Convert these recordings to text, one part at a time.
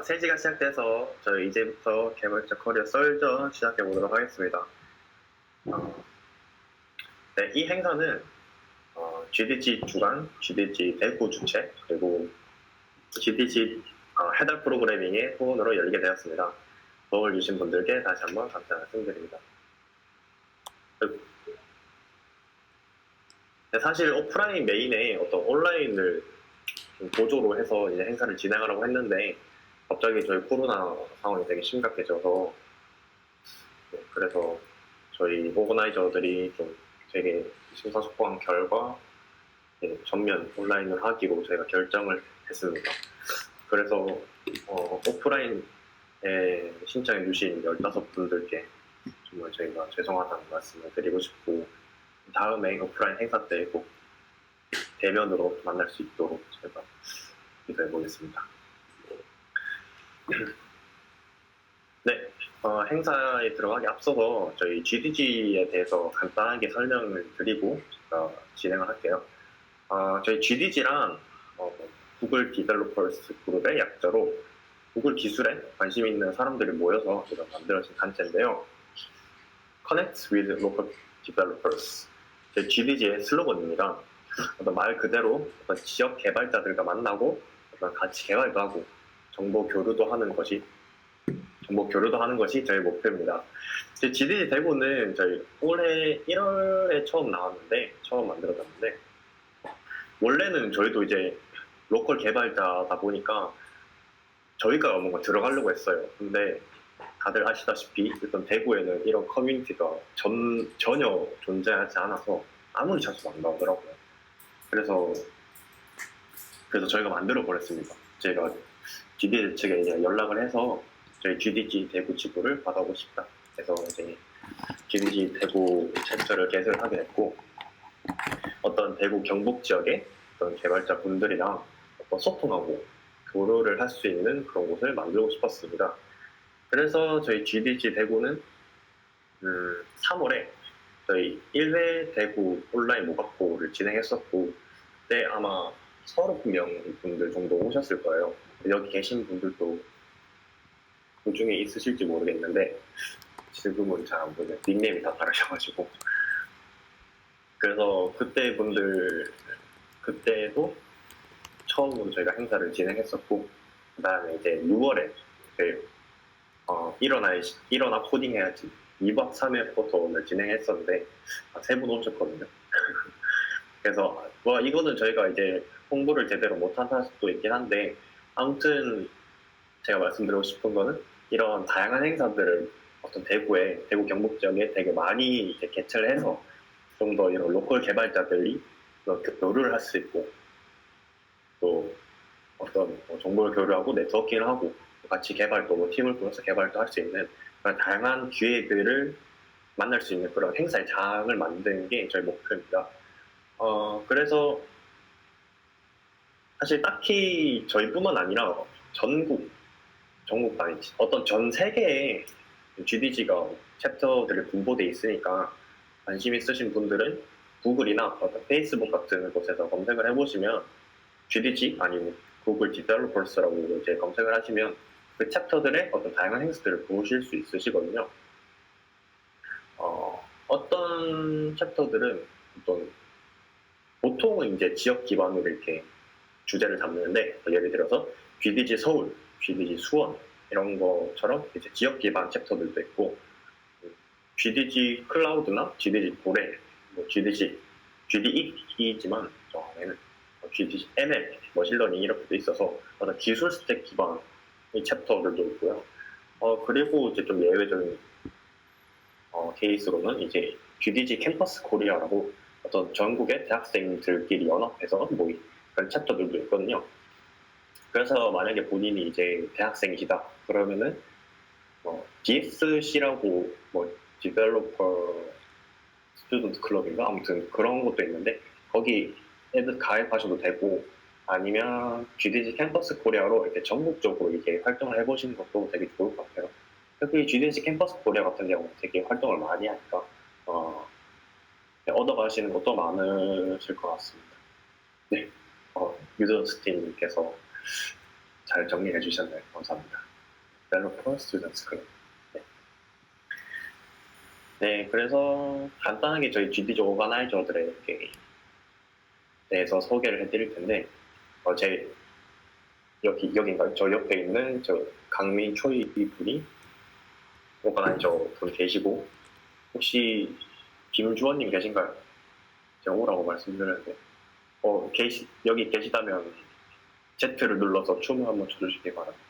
3시가 시작돼서 저희 이제부터 개발자 커리어 썰전 시작해 보도록 하겠습니다. 네, 이 행사는 GDG 주관, GDG 대구 주최, 그리고 GDG 해달 프로그래밍의 후원으로 열리게 되었습니다. 도움을 주신 분들께 다시 한번 감사 말씀드립니다. 네, 사실 오프라인 메인에 어떤 온라인을 보조로 해서 이제 행사를 진행하려고 했는데 갑자기 저희 코로나 상황이 되게 심각해져서 그래서 저희 오거나이저들이 좀 되게 심사숙고한 결과 전면 온라인을 하기로 저희가 결정을 했습니다. 그래서 오프라인에 신청해 주신 15분들께 정말 저희가 죄송하다는 말씀을 드리고 싶고 다음에 오프라인 행사 때 꼭 대면으로 만날 수 있도록 제가 기도해 보겠습니다. 네, 행사에 들어가기 앞서서 저희 GDG에 대해서 간단하게 설명을 드리고 진행을 할게요. 저희 GDG란 구글 디벨로퍼스 그룹의 약자로 구글 기술에 관심 있는 사람들이 모여서 만들어진 단체인데요. Connect with Local Developers, 제 GDG의 슬로건입니다. 말 그대로 지역 개발자들과 만나고 같이 개발도 하고 정보 교류도 하는 것이 저희 목표입니다. GDG 대구는 저희 올해 1월에 처음 만들어졌는데 원래는 저희도 이제 로컬 개발자다 보니까 저희가 뭔가 들어가려고 했어요. 근데 다들 아시다시피 일단 대구에는 이런 커뮤니티가 전혀 존재하지 않아서 아무리 찾아도 안 나오더라고요. 그래서 저희가 만들어 버렸습니다. 제가 GDG 측에 이제 연락을 해서 저희 GDG 대구 지부를 받아보고 싶다. 그래서 이제 GDG 대구 챕터를 개설을 하게 됐고 어떤 대구 경북 지역의 어떤 개발자 분들이랑 소통하고 교류를 할 수 있는 그런 곳을 만들고 싶었습니다. 그래서 저희 GDG 대구는 3월에 저희 1회 대구 온라인 모각포를 진행했었고 그때 아마 30명 분들 정도 오셨을 거예요. 여기 계신 분들도 그 중에 있으실지 모르겠는데 지금은 잘 안 보이네요. 닉네임이 다 다르셔가지고 그래서 그때도 처음으로 저희가 행사를 진행했었고 그 다음에 이제 6월에 일어나 코딩해야지 2박 3일 포토를 진행했었는데 3분 오셨거든요. 그래서 이거는 저희가 이제 홍보를 제대로 못한 수도 있긴 한데 아무튼 제가 말씀드리고 싶은 거는 이런 다양한 행사들을 어떤 대구 경북 지역에 되게 많이 이제 개최를 해서 좀 더 이런 로컬 개발자들이 교류를 할 수 있고 또 어떤 정보를 교류하고 네트워킹을 하고 같이 개발도 팀을 꾸려서 개발도 할 수 있는 그런 다양한 기회들을 만날 수 있는 그런 행사의 장을 만드는 게 저희 목표입니다. 그래서 사실 딱히 저희뿐만 아니라 전국 단위지 어떤 전 세계에 GDG가 챕터들이 분포돼 있으니까 관심 있으신 분들은 구글이나 어떤 페이스북 같은 곳에서 검색을 해보시면 GDG 아니면 구글 디벨로퍼스라고 이제 검색을 하시면 그 챕터들의 어떤 다양한 행사들을 보실 수 있으시거든요. 어떤 챕터들은 보통은 이제 지역 기반으로 이렇게 주제를 잡는데 예를 들어서 GDG 서울, GDG 수원 이런 것처럼 이제 지역 기반 챕터들도 있고 GDG 클라우드나 GDG 고래, GDE이지만 GDG ML, 머신러닝 이렇게도 있어서 어떤 기술 스택 기반의 챕터들도 있고요. 그리고 이제 좀 예외적인 케이스로는 이제 GDG 캠퍼스 코리아라고 어떤 전국의 대학생들끼리 연합해서 모인 그런 챕터들도 있거든요. 그래서 만약에 본인이 이제 대학생이시다 그러면은 DSC라고 디벨로퍼 스튜던트 클럽인가 아무튼 그런 것도 있는데 거기 애들 가입하셔도 되고 아니면 GDG 캠퍼스 코리아로 이렇게 전국적으로 이렇게 활동을 해보시는 것도 되게 좋을 것 같아요. 특히 GDG 캠퍼스 코리아 같은 경우 되게 활동을 많이 하니까 얻어가시는 것도 많으실 것 같습니다. 네, 유전스틴님께서 잘 정리해 주셨나요? 감사합니다. 벨로퍼 스튜던트 클럽. 네. 네, 그래서 간단하게 저희 GDG 오가나이저들에 대해서 소개를 해드릴 텐데, 제 여기인가요? 저 옆에 있는 저 강민 초이 분이 오가나이저 분 계시고, 혹시 김주원님 계신가요? 제가 오라고 말씀드렸는데, 여기 계시다면 Z를 눌러서 춤을 한번 춰주시기 바랍니다.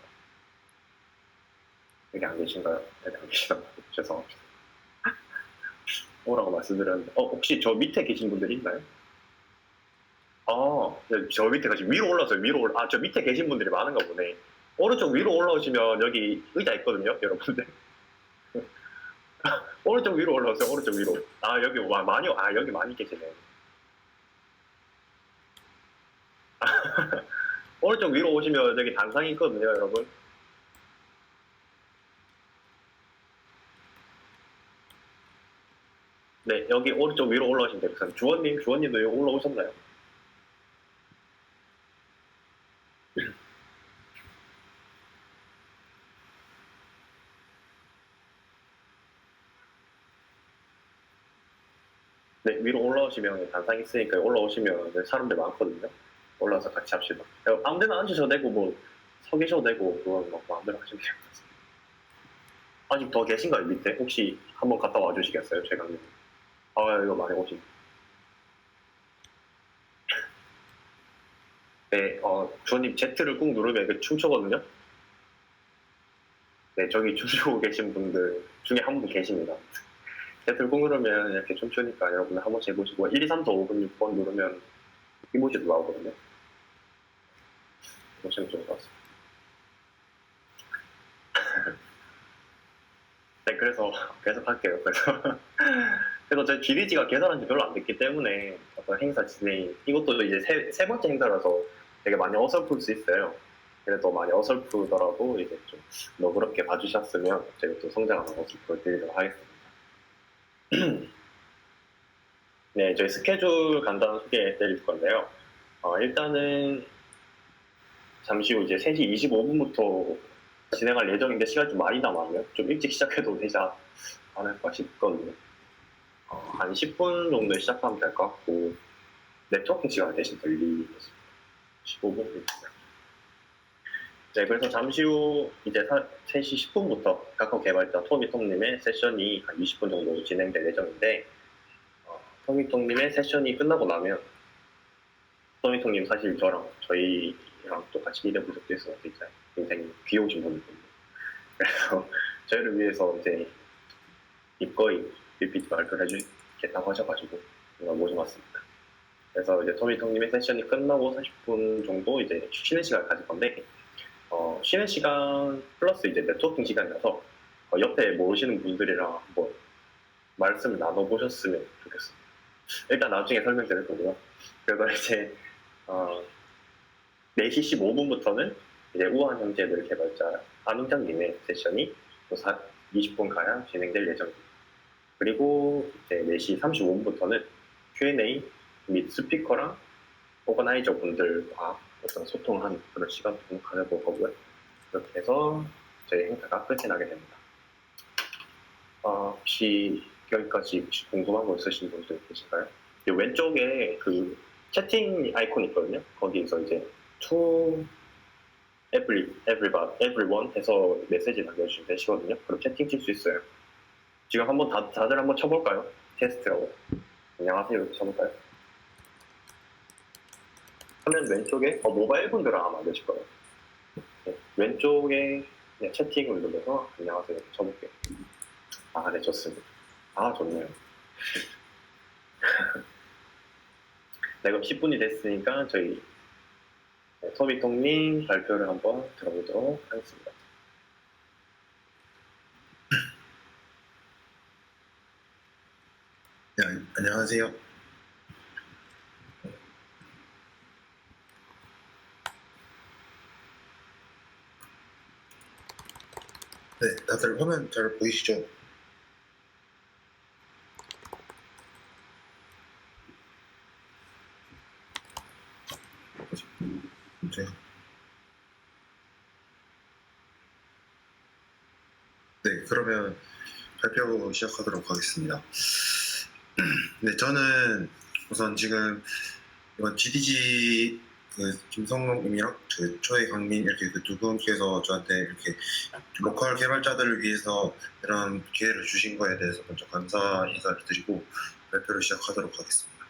여기 안 계신가요? 여기 안 계시다면 죄송합니다. 오라고 말씀드렸는데, 혹시 저 밑에 계신 분들 있나요? 네, 저 밑에가 지금 위로 올라서요. 저 밑에 계신 분들이 많은가 보네. 오른쪽 위로 올라오시면 여기 의자 있거든요, 여러분들. 오른쪽 위로 올라오세요, 오른쪽 위로. 여기 많이 계시네. 오른쪽 위로 오시면 여기 단상이 있거든요, 여러분. 네, 여기 오른쪽 위로 올라오시면 됩니다. 주원님도 여기 올라오셨나요? 네, 위로 올라오시면 단상 있으니까 올라오시면 사람들 많거든요. 올라와서 같이 합시다. 아무 데나 앉으셔도 되고, 서 계셔도 되고, 그건 마음대로 하시면 돼요. 아직 더 계신가요, 밑에? 혹시 한번 갔다 와 주시겠어요, 최강님? 이거 많이 오신. 네, 주원님 Z를 꾹 누르면 춤추거든요? 네, 저기 춤추고 계신 분들 중에 한 분 계십니다. Z를 꾹 누르면 이렇게 춤추니까 여러분들 한 번씩 해보시고, 1, 2, 3, 4, 5분, 6번 누르면 이모지도 나오거든요. 보시면 좋을 것 같습니다. 네, 그래서 계속 할게요. 그래서 제 GDG가 개설한 지 별로 안 됐기 때문에 어떤 행사 진행, 이것도 이제 세 번째 행사라서 되게 많이 어설플 수 있어요. 그래도 많이 어설프더라도 이제 좀 너그럽게 봐주셨으면 제가 또 성장하는 모습 보여드리도록 하겠습니다. 네, 저희 스케줄 간단한 소개해 드릴 건데요. 일단은 잠시 후 이제 3시 25분부터 진행할 예정인데 시간이 좀 많이 남았네요. 좀 일찍 시작해도 되지 않을까 싶거든요. 한 10분 정도에 시작하면 될 것 같고, 네트워킹 시간 대신 들리겠습니다. 15분? 네, 그래서 잠시 후 이제 3시 10분부터 카카오 개발자 토미통님의 세션이 한 20분 정도 진행될 예정인데, 토미통님의 세션이 끝나고 나면, 토미통님 사실 저희랑 또 같이 일해본 적도 있어서 굉장히 귀여우신 분이거든요. 그래서 저희를 위해서 이제 기꺼이 PPT 발표를 해주겠다고 하셔가지고 제가 모셔봤습니다. 그래서 이제 토미통님의 세션이 끝나고 40분 정도 이제 쉬는 시간을 가질 건데, 쉬는 시간 플러스 이제 네트워킹 시간이라서 옆에 모르시는 분들이랑 한번 말씀을 나눠보셨으면 좋겠습니다. 일단 나중에 설명드릴 거고요. 그래서 이제 4시 15분부터는 이제 우한 형제들 개발자 안웅장님의 세션이 20분가량 진행될 예정입니다. 그리고 이제 4시 35분부터는 Q&A 및 스피커랑 오거나이저 분들과 어떤 소통하는 그런 시간도 가져볼 거고요. 이렇게 해서 저희 행사가 끝이 나게 됩니다. 혹시 여기까지 궁금한 거 있으신 분들 계신가요? 왼쪽에 그 채팅 아이콘 있거든요. 거기서 이제 to everyone 해서 메시지 남겨주시면 되시거든요. 그럼 채팅 칠 수 있어요. 지금 한번 다들 한번 쳐볼까요? 테스트라고. 안녕하세요. 쳐볼까요? 화면 왼쪽에 모바일 분들은 아마 안 되실 거예요. 네, 왼쪽에 그냥 채팅을 눌러서 안녕하세요. 이렇게 쳐볼게요. 네, 좋습니다. 좋네요. 네, 그럼 10분이 됐으니까 저희 토미통님 발표를 한번 들어보도록 하겠습니다. 네, 안녕하세요. 네, 다들 화면 잘 보이시죠? 네. 그러면 발표 시작하도록 하겠습니다. 네, 저는 우선 지금 이번 GDG 김성롱님이랑 초에 강민 이렇게 두 분께서 저한테 이렇게 로컬 개발자들을 위해서 이런 기회를 주신 거에 대해서 먼저 감사 인사를 드리고 발표를 시작하도록 하겠습니다.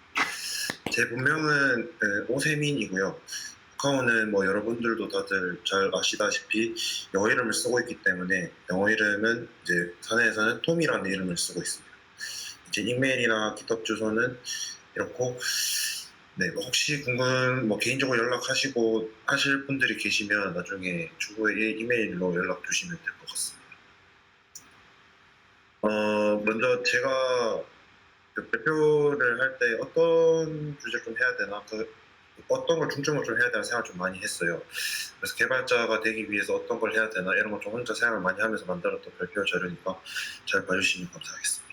제 본명은 오세민이고요. 카카오는 뭐 여러분들도 다들 잘 아시다시피 영어 이름을 쓰고 있기 때문에 영어 이름은 이제 사내에서는 톰이라는 이름을 쓰고 있습니다. 이제 이메일이나 깃허브 주소는 이렇고, 네, 뭐 혹시 개인적으로 연락하시고 하실 분들이 계시면 나중에 추후에 이메일로 연락 주시면 될 것 같습니다. 먼저 제가 발표를 할 때 어떤 주제를 좀 해야 되나, 어떤 걸 중점으로 좀 해야 되나 생각을 좀 많이 했어요. 그래서 개발자가 되기 위해서 어떤 걸 해야 되나 이런 걸 좀 혼자 생각을 많이 하면서 만들었던 발표 자료니까 잘 봐주시면 감사하겠습니다.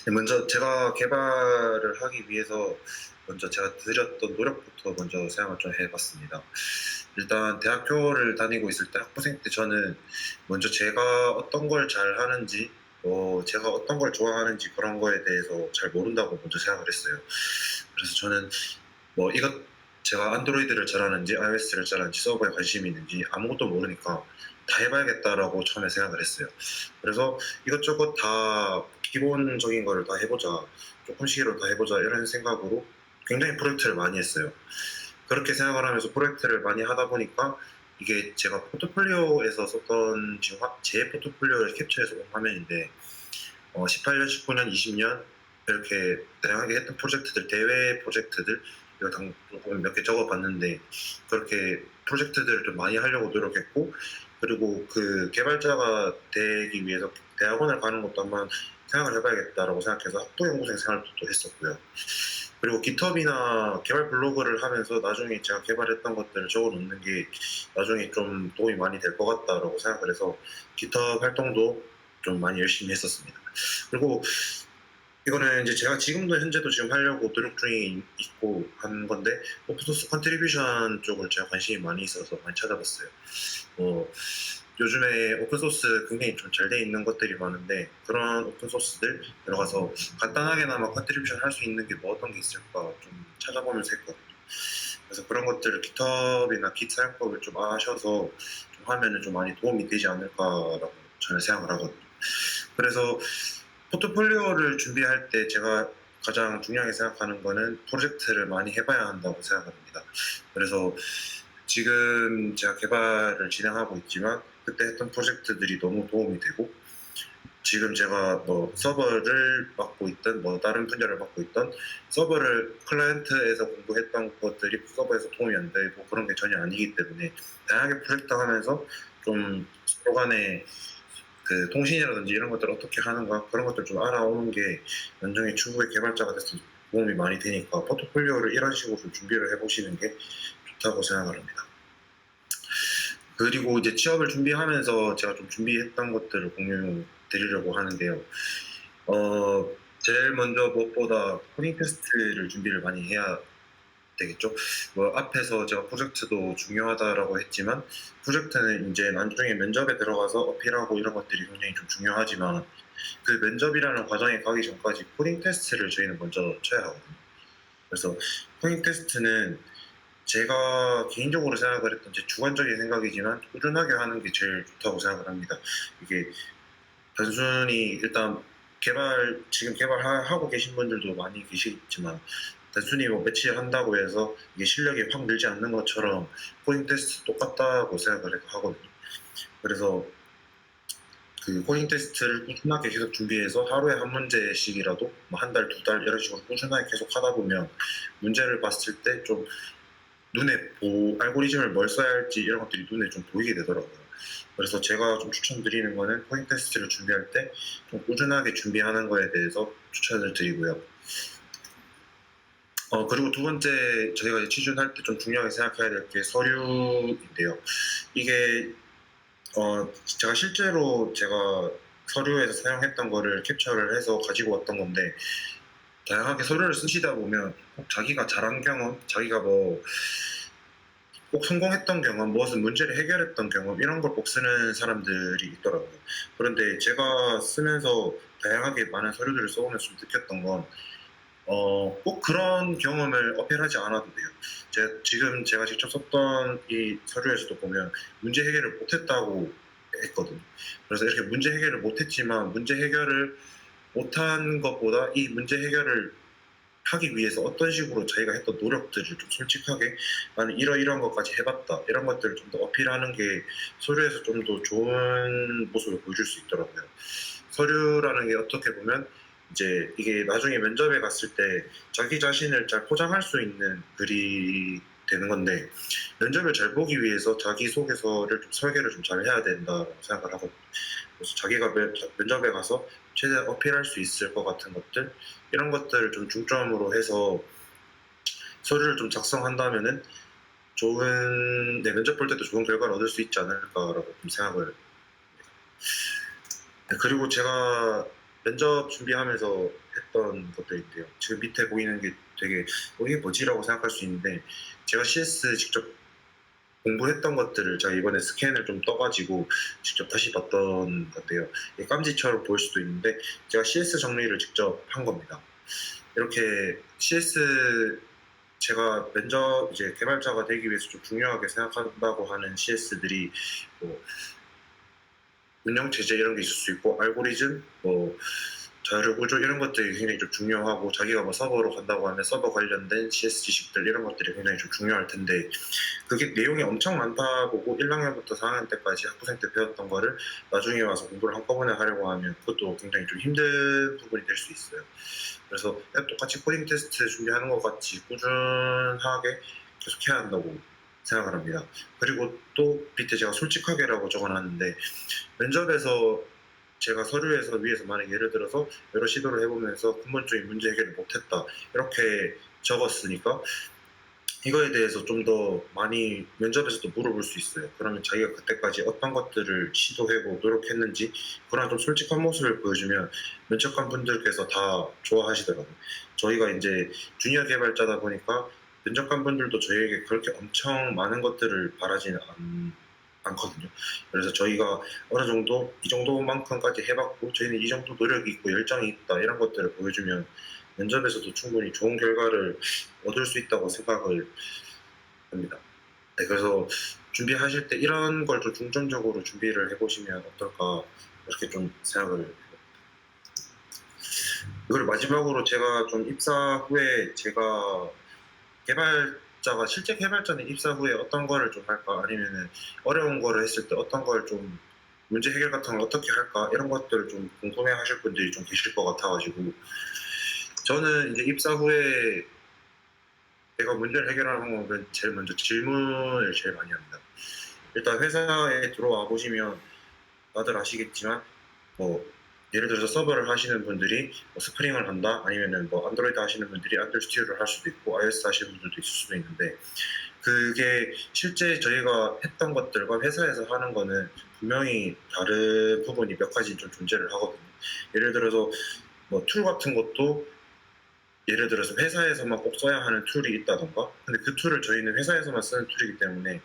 네, 먼저 제가 개발을 하기 위해서 먼저 제가 들였던 노력부터 먼저 생각을 좀 해봤습니다. 일단 대학교를 다니고 있을 때 학부생 때 저는 먼저 제가 어떤 걸 잘하는지 제가 어떤 걸 좋아하는지 그런 거에 대해서 잘 모른다고 먼저 생각을 했어요. 그래서 저는 제가 안드로이드를 잘하는지 iOS를 잘하는지 서버에 관심이 있는지 아무것도 모르니까 다 해봐야겠다라고 처음에 생각을 했어요. 그래서 이것저것 다 기본적인 거를 다 해보자, 조금씩이라도 다 해보자 이런 생각으로 굉장히 프로젝트를 많이 했어요. 그렇게 생각을 하면서 프로젝트를 많이 하다 보니까 이게 제가 포트폴리오에서 썼던 지금 제 포트폴리오를 캡처해서 온 화면인데 18년, 19년, 20년 이렇게 다양하게 했던 프로젝트들, 대외 프로젝트들 이거 몇 개 적어봤는데 그렇게 프로젝트들을 좀 많이 하려고 노력했고, 그리고 그 개발자가 되기 위해서 대학원을 가는 것도 한번 생각을 해봐야겠다라고 생각해서 학부연구생 생활도 또 했었고요. 그리고 깃허브나 개발 블로그를 하면서 나중에 제가 개발했던 것들을 적어놓는 게 나중에 좀 도움이 많이 될 것 같다라고 생각을 해서 깃허브 활동도 좀 많이 열심히 했었습니다. 그리고 이거는 이제 제가 현재도 지금 하려고 노력 중에 있고 한 건데, 오픈소스 컨트리뷰션 쪽을 제가 관심이 많이 있어서 많이 찾아봤어요. 요즘에 오픈소스 굉장히 좀 잘 돼 있는 것들이 많은데 그런 오픈소스들 들어가서 간단하게나마 컨트리뷰션 할 수 있는 게 어떤 게 있을까 좀 찾아보면서 했거든요. 그래서 그런 것들을 깃허브나 깃 사용법을 좀 아셔서 좀 하면은 좀 많이 도움이 되지 않을까라고 저는 생각을 하거든요. 그래서 포트폴리오를 준비할 때 제가 가장 중요하게 생각하는 거는 프로젝트를 많이 해봐야 한다고 생각합니다. 그래서 지금 제가 개발을 진행하고 있지만 그때 했던 프로젝트들이 너무 도움이 되고, 지금 제가 서버를 맡고 있던 다른 분야를 맡고 있던 서버를 클라이언트에서 공부했던 것들이 서버에서 도움이 안 되고 그런 게 전혀 아니기 때문에 다양하게 프로젝트 하면서 좀 서로 간에 그 통신이라든지 이런 것들 어떻게 하는가 그런 것들 좀 알아오는 게 나중에 추후에 개발자가 됐을 때 도움이 많이 되니까 포트폴리오를 이런 식으로 좀 준비를 해보시는 게 좋다고 생각을 합니다. 그리고 이제 취업을 준비하면서 제가 좀 준비했던 것들을 공유 드리려고 하는데요. 제일 먼저 무엇보다 코딩 테스트를 준비를 많이 해야 되겠죠. 앞에서 제가 프로젝트도 중요하다라고 했지만 프로젝트는 이제 나중에 면접에 들어가서 어필하고 이런 것들이 굉장히 좀 중요하지만 그 면접이라는 과정에 가기 전까지 코딩 테스트를 저희는 먼저 쳐야 하거든요. 그래서 코딩 테스트는 제가 개인적으로 생각을 했던 제 주관적인 생각이지만 꾸준하게 하는 게 제일 좋다고 생각을 합니다. 이게 단순히 일단 지금 개발하고 계신 분들도 많이 계시겠지만 단순히 며칠 한다고 해서 이게 실력이 확 늘지 않는 것처럼 코딩 테스트 똑같다고 생각을 하거든요. 그래서 그 코딩 테스트를 꾸준하게 계속 준비해서 하루에 한 문제씩이라도 한 달, 두 달 이런 식으로 꾸준하게 계속 하다 보면 문제를 봤을 때 좀 알고리즘을 뭘 써야 할지 이런 것들이 눈에 좀 보이게 되더라고요. 그래서 제가 좀 추천드리는 거는 코딩 테스트를 준비할 때 좀 꾸준하게 준비하는 거에 대해서 추천을 드리고요. 그리고 두 번째 저희가 취준할 때 좀 중요하게 생각해야 될 게 서류인데요. 이게 제가 실제로 서류에서 사용했던 거를 캡처를 해서 가지고 왔던 건데, 다양하게 서류를 쓰시다 보면 꼭 자기가 잘한 경험, 자기가 꼭 성공했던 경험, 무엇은 문제를 해결했던 경험 이런 걸 꼭 쓰는 사람들이 있더라고요. 그런데 제가 쓰면서 다양하게 많은 서류들을 써오면서 좀 느꼈던 건 꼭 그런 경험을 어필하지 않아도 돼요. 지금 제가 직접 썼던 이 서류에서도 보면 문제 해결을 못했다고 했거든요. 그래서 이렇게 문제 해결을 못했지만 문제 해결을 못한 것보다 이 문제 해결을 하기 위해서 어떤 식으로 자기가 했던 노력들을 좀 솔직하게 나는 이러이러한 것까지 해봤다 이런 것들을 좀 더 어필하는 게 서류에서 좀 더 좋은 모습을 보여줄 수 있더라고요. 서류라는 게 어떻게 보면 이제 이게 나중에 면접에 갔을 때 자기 자신을 잘 포장할 수 있는 글이 되는 건데 면접을 잘 보기 위해서 자기소개서를 좀 설계를 좀 잘 해야 된다고 생각을 하거든요. 그래서 자기가 면접에 가서 최대한 어필할 수 있을 것 같은 것들 이런 것들을 좀 중점으로 해서 서류를 좀 작성한다면은 좋은 면접 볼 때도 좋은 결과를 얻을 수 있지 않을까라고 좀 생각을 합니다. 네, 그리고 제가 면접 준비하면서 했던 것들인데요. 지금 밑에 보이는 게 되게 이게 뭐지라고 생각할 수 있는데 제가 CS 직접 공부했던 것들을 제가 이번에 스캔을 좀 떠가지고 직접 다시 봤던 건데요. 이게 깜지처럼 보일 수도 있는데 제가 CS 정리를 직접 한 겁니다. 이렇게 CS 제가 면접 이제 개발자가 되기 위해서 좀 중요하게 생각한다고 하는 CS들이 뭐 운영 체제 이런 게 있을 수 있고 알고리즘, 뭐 자료 구조 이런 것들이 굉장히 좀 중요하고 자기가 뭐 서버로 간다고 하면 서버 관련된 CS 지식들 이런 것들이 굉장히 좀 중요할 텐데 그게 내용이 엄청 많다 보고 1학년부터 4학년 때까지 학부생 때 배웠던 거를 나중에 와서 공부를 한꺼번에 하려고 하면 그것도 굉장히 좀 힘든 부분이 될 수 있어요. 그래서 그냥 똑같이 코딩 테스트 준비하는 것 같이 꾸준하게 계속 해야 한다고 생각을 합니다. 그리고 또 밑에 제가 솔직하게라고 적어놨는데 면접에서 제가 서류에서 위에서 만약 예를 들어서 여러 시도를 해보면서 근본적인 문제 해결을 못했다 이렇게 적었으니까 이거에 대해서 좀 더 많이 면접에서도 물어볼 수 있어요. 그러면 자기가 그때까지 어떤 것들을 시도해고 노력했는지 그런 좀 솔직한 모습을 보여주면 면접관 분들께서 다 좋아하시더라고요. 저희가 이제 주니어 개발자다 보니까 면접관 분들도 저희에게 그렇게 엄청 많은 것들을 바라지는 않거든요. 그래서 저희가 어느 정도 이 정도만큼까지 해봤고 저희는 이 정도 노력이 있고 열정이 있다 이런 것들을 보여주면 면접에서도 충분히 좋은 결과를 얻을 수 있다고 생각을 합니다. 네, 그래서 준비하실 때 이런 걸 좀 중점적으로 준비를 해보시면 어떨까 이렇게 좀 생각을 해요. 그리고 마지막으로 제가 좀 입사 후에 제가 개발자가 실제 개발자는 입사 후에 어떤 거를 좀 할까 아니면은 어려운 거를 했을 때 어떤 걸 좀 문제 해결 같은 걸 어떻게 할까 이런 것들을 좀 궁금해 하실 분들이 좀 계실 것 같아가지고 저는 이제 입사 후에 제가 문제를 해결하는 방법은 제일 먼저 질문을 제일 많이 합니다. 일단 회사에 들어와 보시면 다들 아시겠지만 뭐 예를 들어서 서버를 하시는 분들이 뭐 스프링을 한다 아니면은 뭐 안드로이드 하시는 분들이 안드로이드 스튜디오를 할 수도 있고 iOS 하시는 분들도 있을 수도 있는데 그게 실제 저희가 했던 것들과 회사에서 하는 거는 분명히 다른 부분이 몇 가지 좀 존재를 하거든요. 예를 들어서 뭐 툴 같은 것도 예를 들어서 회사에서만 꼭 써야 하는 툴이 있다던가 근데 그 툴을 저희는 회사에서만 쓰는 툴이기 때문에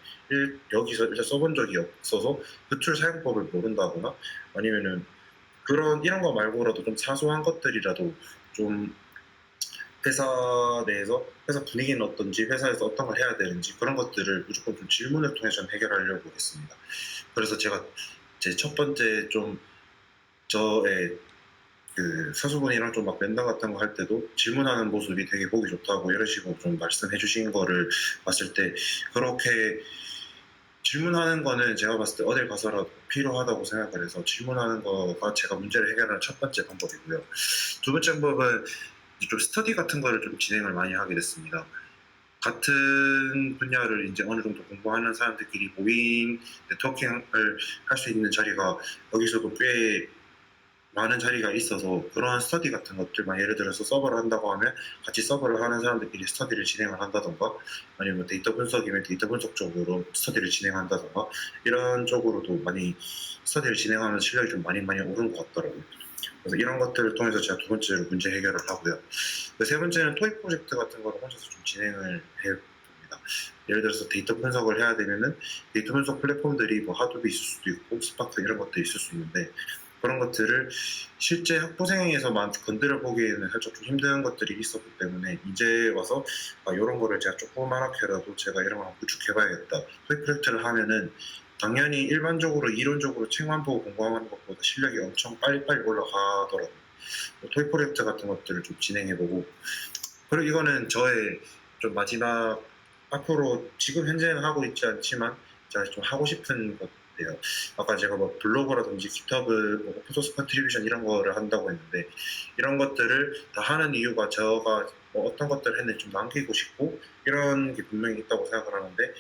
여기서 일단 써본 적이 없어서 그 툴 사용법을 모른다거나 아니면은 이런 거 말고라도 좀 사소한 것들이라도 좀 회사 내에서 회사 분위기는 어떤지 회사에서 어떤 걸 해야 되는지 그런 것들을 무조건 좀 질문을 통해서 좀 해결하려고 했습니다. 그래서 제가 제 첫 번째 좀 저의 그 사수분이랑 좀 막 면담 같은 거 할 때도 질문하는 모습이 되게 보기 좋다고 이런 식으로 좀 말씀해 주신 거를 봤을 때 그렇게 질문하는 거는 제가 봤을 때 어딜 가서라도 필요하다고 생각을 해서 질문하는 거가 제가 문제를 해결하는 첫 번째 방법이고요. 두 번째 방법은 좀 스터디 같은 거를 좀 진행을 많이 하게 됐습니다. 같은 분야를 이제 어느 정도 공부하는 사람들끼리 모임, 네트워킹을 할 수 있는 자리가 여기서도 꽤 많은 자리가 있어서 그런 스터디 같은 것들만 예를 들어서 서버를 한다고 하면 같이 서버를 하는 사람들끼리 스터디를 진행을 한다던가 아니면 데이터 분석이면 데이터 분석 쪽으로 스터디를 진행한다던가 이런 쪽으로도 많이 스터디를 진행하는 실력이 좀 많이 오른 것 같더라고요. 그래서 이런 것들을 통해서 제가 두 번째로 문제 해결을 하고요. 세 번째는 토익 프로젝트 같은 거를 혼자서 좀 진행을 해봅니다. 예를 들어서 데이터 분석을 해야 되면은 데이터 분석 플랫폼들이 뭐 하둡이 있을 수도 있고 스파크 이런 것들이 있을 수 있는데 그런 것들을 실제 학부생에서만 건드려 보기에는 살짝 좀 힘든 것들이 있었기 때문에 이제 와서 이런 거를 제가 조그맣게라도 제가 이런 걸 한번 구축해봐야겠다. 토익 프로젝트를 하면은 당연히 일반적으로 이론적으로 책만 보고 공부하는 것보다 실력이 엄청 빨리빨리 올라가더라고요. 토익 프로젝트 같은 것들을 좀 진행해보고 그리고 이거는 저의 좀 마지막 앞으로 지금 현재는 하고 있지 않지만 제가 좀 하고 싶은 것들이에요. 아까 제가 뭐 블로그라든지 GitHub, 뭐 오픈소스 컨트리뷰션 이런 거를 한다고 했는데 이런 것들을 다 하는 이유가 제가 뭐 어떤 것들을 했는지 좀 남기고 싶고 이런 게 분명히 있다고 생각을 하는데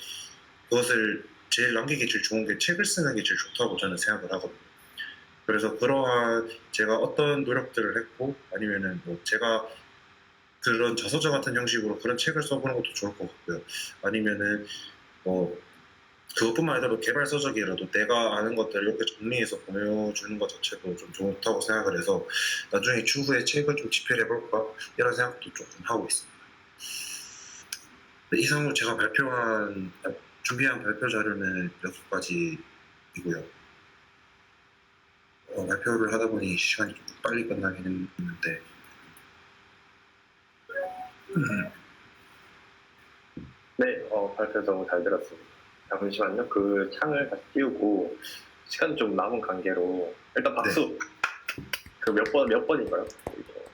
그것을 제일 남기기 제일 좋은 게 책을 쓰는 게 제일 좋다고 저는 생각을 하거든요. 그래서 그러한 제가 어떤 노력들을 했고 아니면은 뭐 제가 그런 자서전 같은 형식으로 그런 책을 써보는 것도 좋을 것 같고요. 아니면은 뭐 그것뿐만 아니라 뭐 개발 서적이라도 내가 아는 것들을 이렇게 정리해서 보여주는 것 자체도 좀 좋다고 생각을 해서 나중에 추후에 책을 좀 집필해볼까 이런 생각도 조금 하고 있습니다. 네, 이상으로 제가 준비한 발표 자료는 여기까지이고요. 발표를 하다 보니 시간이 좀 빨리 끝나긴 했는데 네, 발표 너무 잘 들었습니다. 잠시만요. 그 창을 다시 띄우고 시간 좀 남은 관계로 일단 박수. 그 몇 번인가요?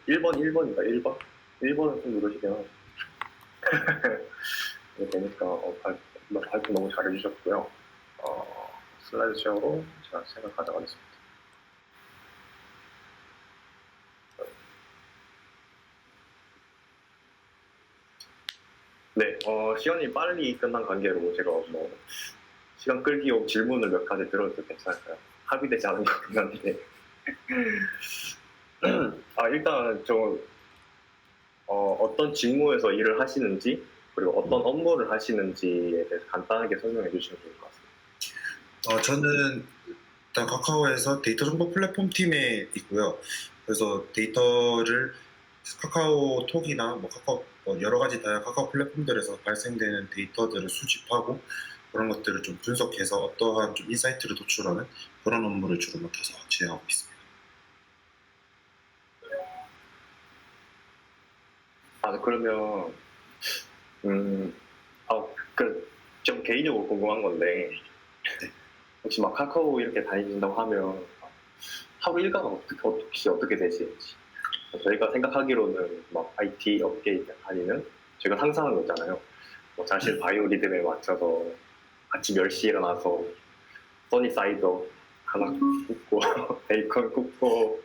1번, 1번인가? 1번? 1번을 좀 누르시면 네, 되니까 발표 너무 잘해주셨고요. 슬라이드 쉐어로 제가 책을 가져가겠습니다. 네, 시간이 빨리 끝난 관계로 제가 뭐 시간 끌기용 질문을 몇 가지 들어도 괜찮을까요? 합의되지 않은 거긴 한데 일단 어떤 직무에서 일을 하시는지 그리고 어떤 업무를 하시는지에 대해서 간단하게 설명해 주시면 좋을 것 같습니다. 저는 일단 카카오에서 데이터 정보 플랫폼 팀에 있고요. 그래서 데이터를 카카오톡이나 뭐 카카오 여러 가지 다양한 카카오 플랫폼들에서 발생되는 데이터들을 수집하고 그런 것들을 좀 분석해서 어떠한 좀 인사이트를 도출하는 그런 업무를 주로 맡아서 진행하고 있습니다. 그러면 좀 개인적으로 궁금한 건데 네. 혹시 막 카카오 이렇게 다니신다고 하면 하루 일과가 어떻게 되시는지. 저희가 생각하기로는 막 IT 업계에 다니는 제가 상상한 거 있잖아요. 뭐 사실 바이오 리듬에 맞춰서 아침 10시에 일어나서 써니사이더 하나 굽고 베이컨 굽고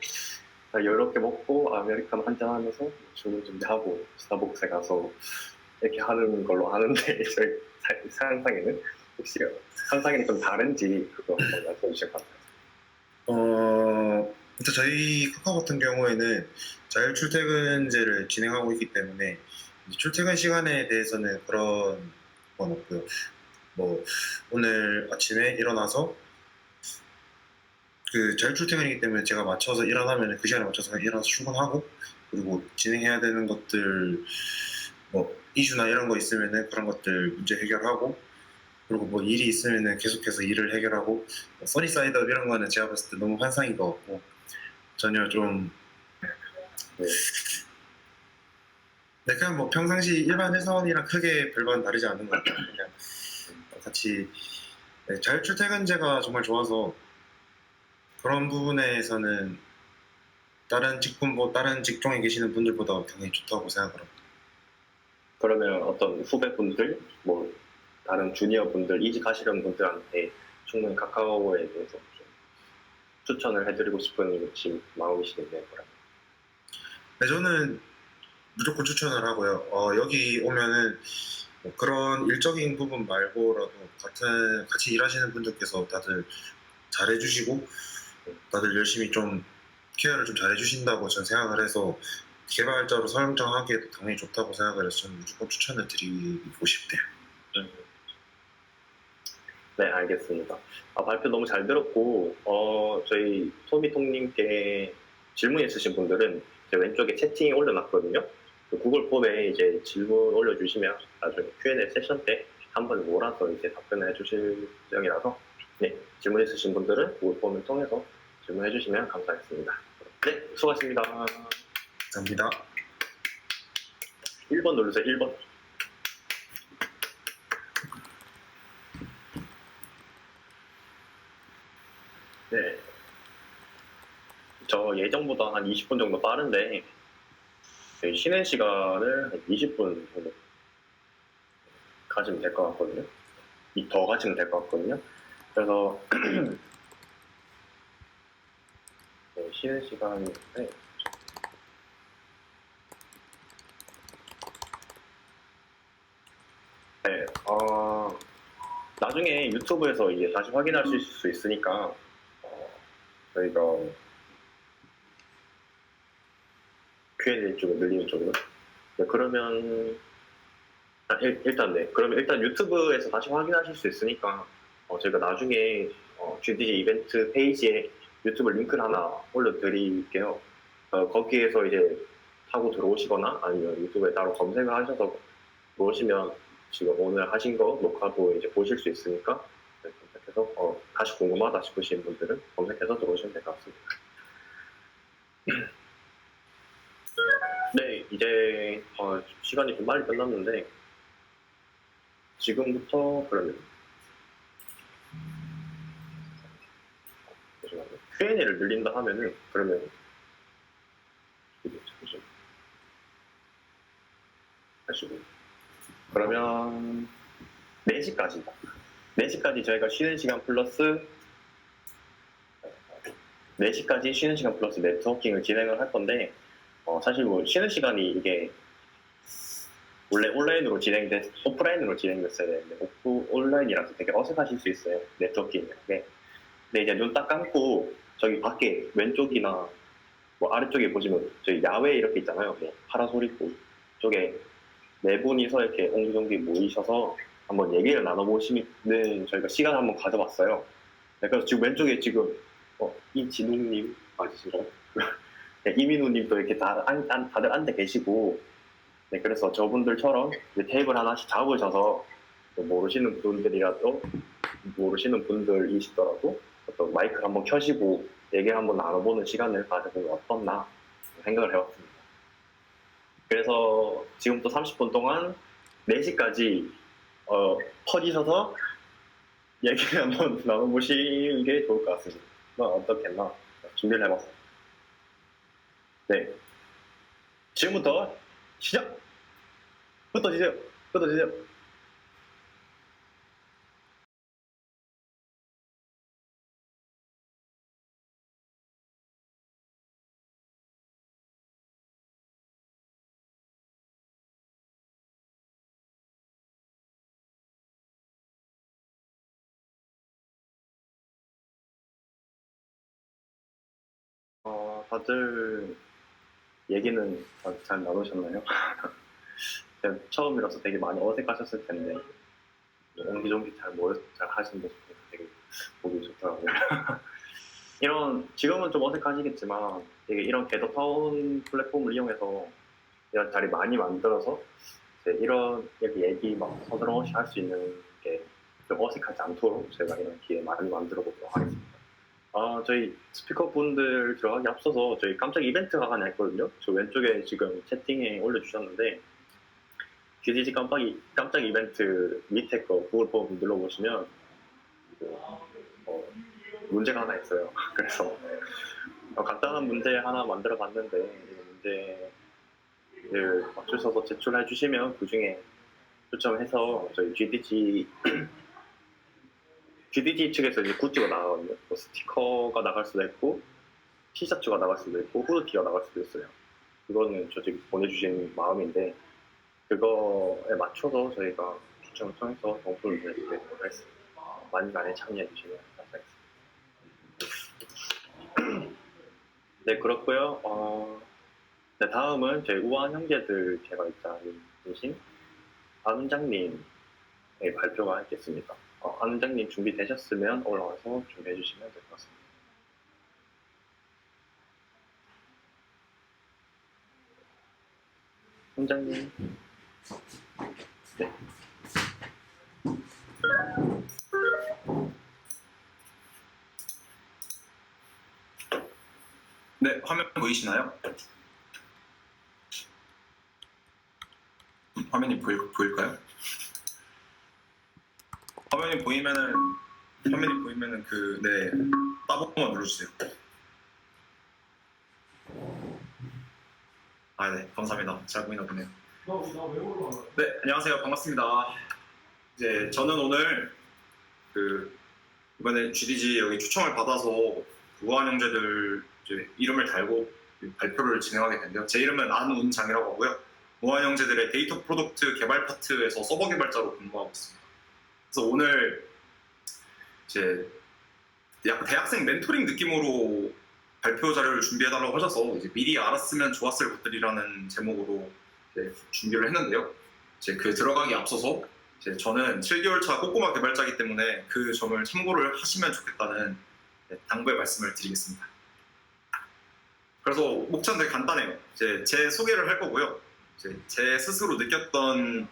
이렇게 먹고 아메리카노 한잔 하면서 주문 준비하고 스타벅스에 가서 이렇게 하는 걸로 아는데 저희 상상에는 혹시 상상에는 좀 다른지 그거 한번 말씀해 주실 것 같아요. 일단 저희 카카오 같은 경우에는 자율 출퇴근제를 진행하고 있기 때문에 출퇴근 시간에 대해서는 그런 건 없고요. 뭐 오늘 아침에 일어나서 그 자율 출퇴근이기 때문에 제가 맞춰서 일어나면 그 시간에 맞춰서 그냥 일어나서 출근하고 그리고 진행해야 되는 것들 뭐 이슈나 이런 거 있으면은 그런 것들 문제 해결하고 그리고 뭐 일이 있으면은 계속해서 일을 해결하고 뭐 써니사이드 이런 거는 제가 봤을 때 너무 환상인 것 같고 전혀 좀 그냥 뭐 평상시 일반 회사원이랑 크게 별반 다르지 않은 것 같아요. 그냥 같이 자율 출퇴근제가 정말 좋아서 그런 부분에서는 다른 다른 직종에 계시는 분들보다 당연히 좋다고 생각을 합니다. 그러면 어떤 후배분들, 뭐 다른 주니어 분들, 이직하시려는 분들한테 충분히 카카오에 대해서 좀 추천을 해드리고 싶은 마음이시겠네요. 네, 저는 무조건 추천을 하고요. 여기 오면은 뭐 그런 일적인 부분 말고라도 같이 일하시는 분들께서 다들 잘해주시고 다들 열심히 좀 케어를 좀 잘해주신다고 저는 생각을 해서 개발자로 선정하기에도 당연히 좋다고 생각을 해서 저는 무조건 추천을 드리고 싶대요. 네, 알겠습니다. 발표 너무 잘 들었고 저희 토미통님께 질문 있으신 분들은 제 왼쪽에 채팅에 올려놨거든요. 그 구글 폼에 이제 질문 올려주시면 나중에 Q&A 세션 때 한 번 몰아서 이제 답변을 해주실 예정이라서 네, 질문 있으신 분들은 구글 폼을 통해서 질문해 주시면 감사하겠습니다. 네, 수고하셨습니다. 감사합니다. 1번 누르세요. 1번. 네. 저 예정보다 한 20분 정도 빠른데 쉬는 시간을 한 20분 정도 가지면 될 것 같거든요. 더 가지면 될 것 같거든요. 그래서 네, 쉬는 시간에 네, 나중에 유튜브에서 이게 다시 확인하실 수 있으니까 저희가 Q&A 쪽을 늘리는 쪽으로 네, 그러면 일단 네 그러면 일단 유튜브에서 다시 확인하실 수 있으니까 저희가 나중에 GDG 이벤트 페이지에 유튜브 링크를 하나 올려드릴게요. 거기에서 이제 타고 들어오시거나 아니면 유튜브에 따로 검색을 하셔서 들어오시면 지금 오늘 하신 거 녹화도 이제 보실 수 있으니까 네, 검색해서 다시 궁금하다 싶으신 분들은 검색해서 들어오시면 될 것 같습니다. 네, 이제 시간이 좀 빨리 끝났는데 지금부터 그러면 Q&A를 늘린다 하면은 그러면 잠시만 하시고 그러면 4시까지다. 4시까지 저희가 쉬는 시간 플러스 4시까지 쉬는 시간 플러스 네트워킹을 진행을 할 건데 사실 뭐 쉬는 시간이 이게 원래 온라인으로 진행돼 오프라인으로 진행됐어야 되는데 온라인이라서 되게 어색하실 수 있어요. 네트워킹이. 근데 이제 눈 딱 감고 저기 밖에 왼쪽이나 뭐 아래쪽에 보시면 저희 야외 이렇게 있잖아요. 뭐 파라솔 있고 쪽에 네 분이서 이렇게 옹기종기 모이셔서 한번 얘기를 나눠보시는 저희가 시간을 한번 가져봤어요. 네, 그래서 지금 왼쪽에 지금 이진웅님 맞으신가요? 네, 이민우님도 이렇게 다들 앉아 계시고 네, 그래서 저분들처럼 이제 테이블 하나씩 잡으셔서 모르시는 분들이라도 모르시는 분들이시더라도 어떤 마이크를 한번 켜시고 얘기를 한번 나눠보는 시간을 가져보면 어떻나 생각을 해봤습니다. 그래서 지금부터 30분 동안 4시까지 퍼지셔서 얘기를 한번 나눠보시는 게 좋을 것 같습니다. 어떻겠나 준비를 해봤습니다. 네, 지금부터 시작! 흩어지세요. 흩어지세요. 다들 얘기는 잘 나누셨나요? 처음이라서 되게 많이 어색하셨을 텐데 옹기종기 잘 하신 모습 되게 보기 좋더라고요. 지금은 좀 어색하시겠지만 되게 이런 게더타운 플랫폼을 이용해서 이런 자리 많이 만들어서 이런 얘기 막 서두르없이 할 수 있는 게 좀 어색하지 않도록 제가 이런 기회 많이 만들어 보도록 하겠습니다. 저희 스피커 분들 들어가기 앞서서 저희 깜짝 이벤트가 하나 있거든요. 저 왼쪽에 지금 채팅에 올려주셨는데 GDG 깜짝 이벤트 밑에 거 구글 폼 눌러보시면 문제가 하나 있어요. 그래서 간단한 문제 하나 만들어 봤는데 이 문제를 맞추셔서 제출해 주시면 그 중에 추첨해서 저희 GDG 측에서 이제 굿즈가 나가거든요. 뭐 스티커가 나갈 수도 있고 티셔츠가 나갈 수도 있고 후드티가 나갈 수도 있어요. 그거는 저쪽에 보내주신 마음인데 그거에 맞춰서 저희가 추첨을 통해서 정보를 드리도록 하겠습니다. 많이 참여해 주시면 감사하겠습니다. 네, 그렇고요. 네, 다음은 저희 우아한 형제들 개발자이신 안 원장님의 발표가 있겠습니다. 안 원장님 준비되셨으면 올라와서 준비해 주시면 될 것 같습니다. 팀장님. 네. 네, 화면 보이시나요? 화면이 보일까요? 화면이 보이면은 네, 따봉만 눌러주세요. 아, 네, 감사합니다. 잘 보이나 보네요. 네, 안녕하세요. 반갑습니다. 이제 저는 오늘 이번에 GDG 여기 초청을 받아서 우아한 형제들 이제 이름을 달고 발표를 진행하게 됐는데요. 제 이름은 안운장이라고 하고요. 우아한 형제들의 데이터 프로덕트 개발 파트에서 서버 개발자로 근무하고 있습니다. 그래서 오늘 이제 약간 대학생 멘토링 느낌으로 발표 자료를 준비해달라고 하셔서 이제 미리 알았으면 좋았을 것들이라는 제목으로 이제 준비를 했는데요. 이제 들어가기 앞서서 이제 저는 7개월 차 꼬꼬마 개발자이기 때문에 그 점을 참고를 하시면 좋겠다는 당부의 말씀을 드리겠습니다. 그래서 목차는 되게 간단해요. 이제 제 소개를 할 거고요. 이제 제 스스로 느꼈던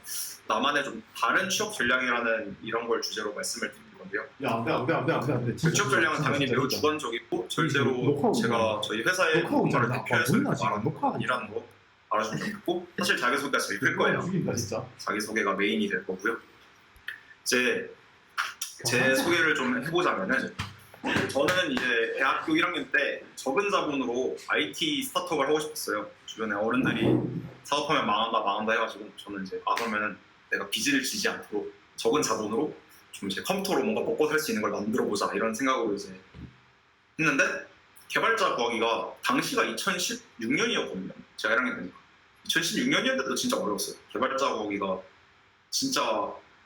나만의 좀 다른 취업 전략이라는 이런 걸 주제로 말씀을 드릴 건데요. 야, 안 돼. 그 취업 전략은 당연히 매우 주관적이고 절대로 제가 저희 회사의 뭔가를 대표해서 말하는 거 아니라는 거 알아주면 좋겠고, 사실 자기소개가 제일 클 거예요. 죽인다 진짜. 자기소개가 메인이 될 거고요. 이제 제 소개를 좀 해보자면은, 저는 이제 대학교 1학년 때 적은 자본으로 IT 스타트업을 하고 싶었어요. 주변에 어른들이 사업하면 망한다 해가지고 저는 이제 그러면은 내가 빚을 지지 않도록 적은 자본으로 좀 이제 컴퓨터로 뭔가 먹고 살 수 있는 걸 만들어 보자 이런 생각으로 이제 했는데, 개발자 구하기가 당시가 2016년이었거든요. 제가 1학년 때니까 2016년이었는데도 진짜 어려웠어요. 개발자 구하기가 진짜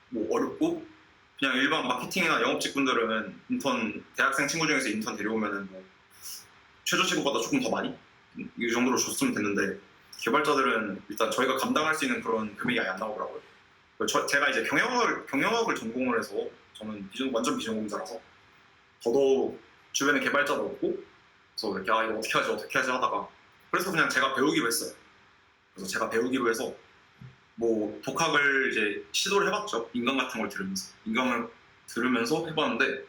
뭐 어렵고, 그냥 일반 마케팅이나 영업 직군들은 인턴, 대학생 친구 중에서 인턴 데려오면은 뭐 최저 시급보다 조금 더 많이 이 정도로 줬으면 됐는데, 개발자들은 일단 저희가 감당할 수 있는 그런 금액이 아예 안 나오더라고요. 제가 이제 경영학을 전공을 해서 저는 완전 비전공자라서 더더욱 주변에 개발자도 없고, 그래서 이렇게 이거 어떻게 하지 하다가, 그래서 그냥 제가 배우기로 했어요. 그래서 제가 배우기로 해서 뭐 독학을 이제 시도를 해봤죠. 인강 같은 걸 들으면서 해봤는데,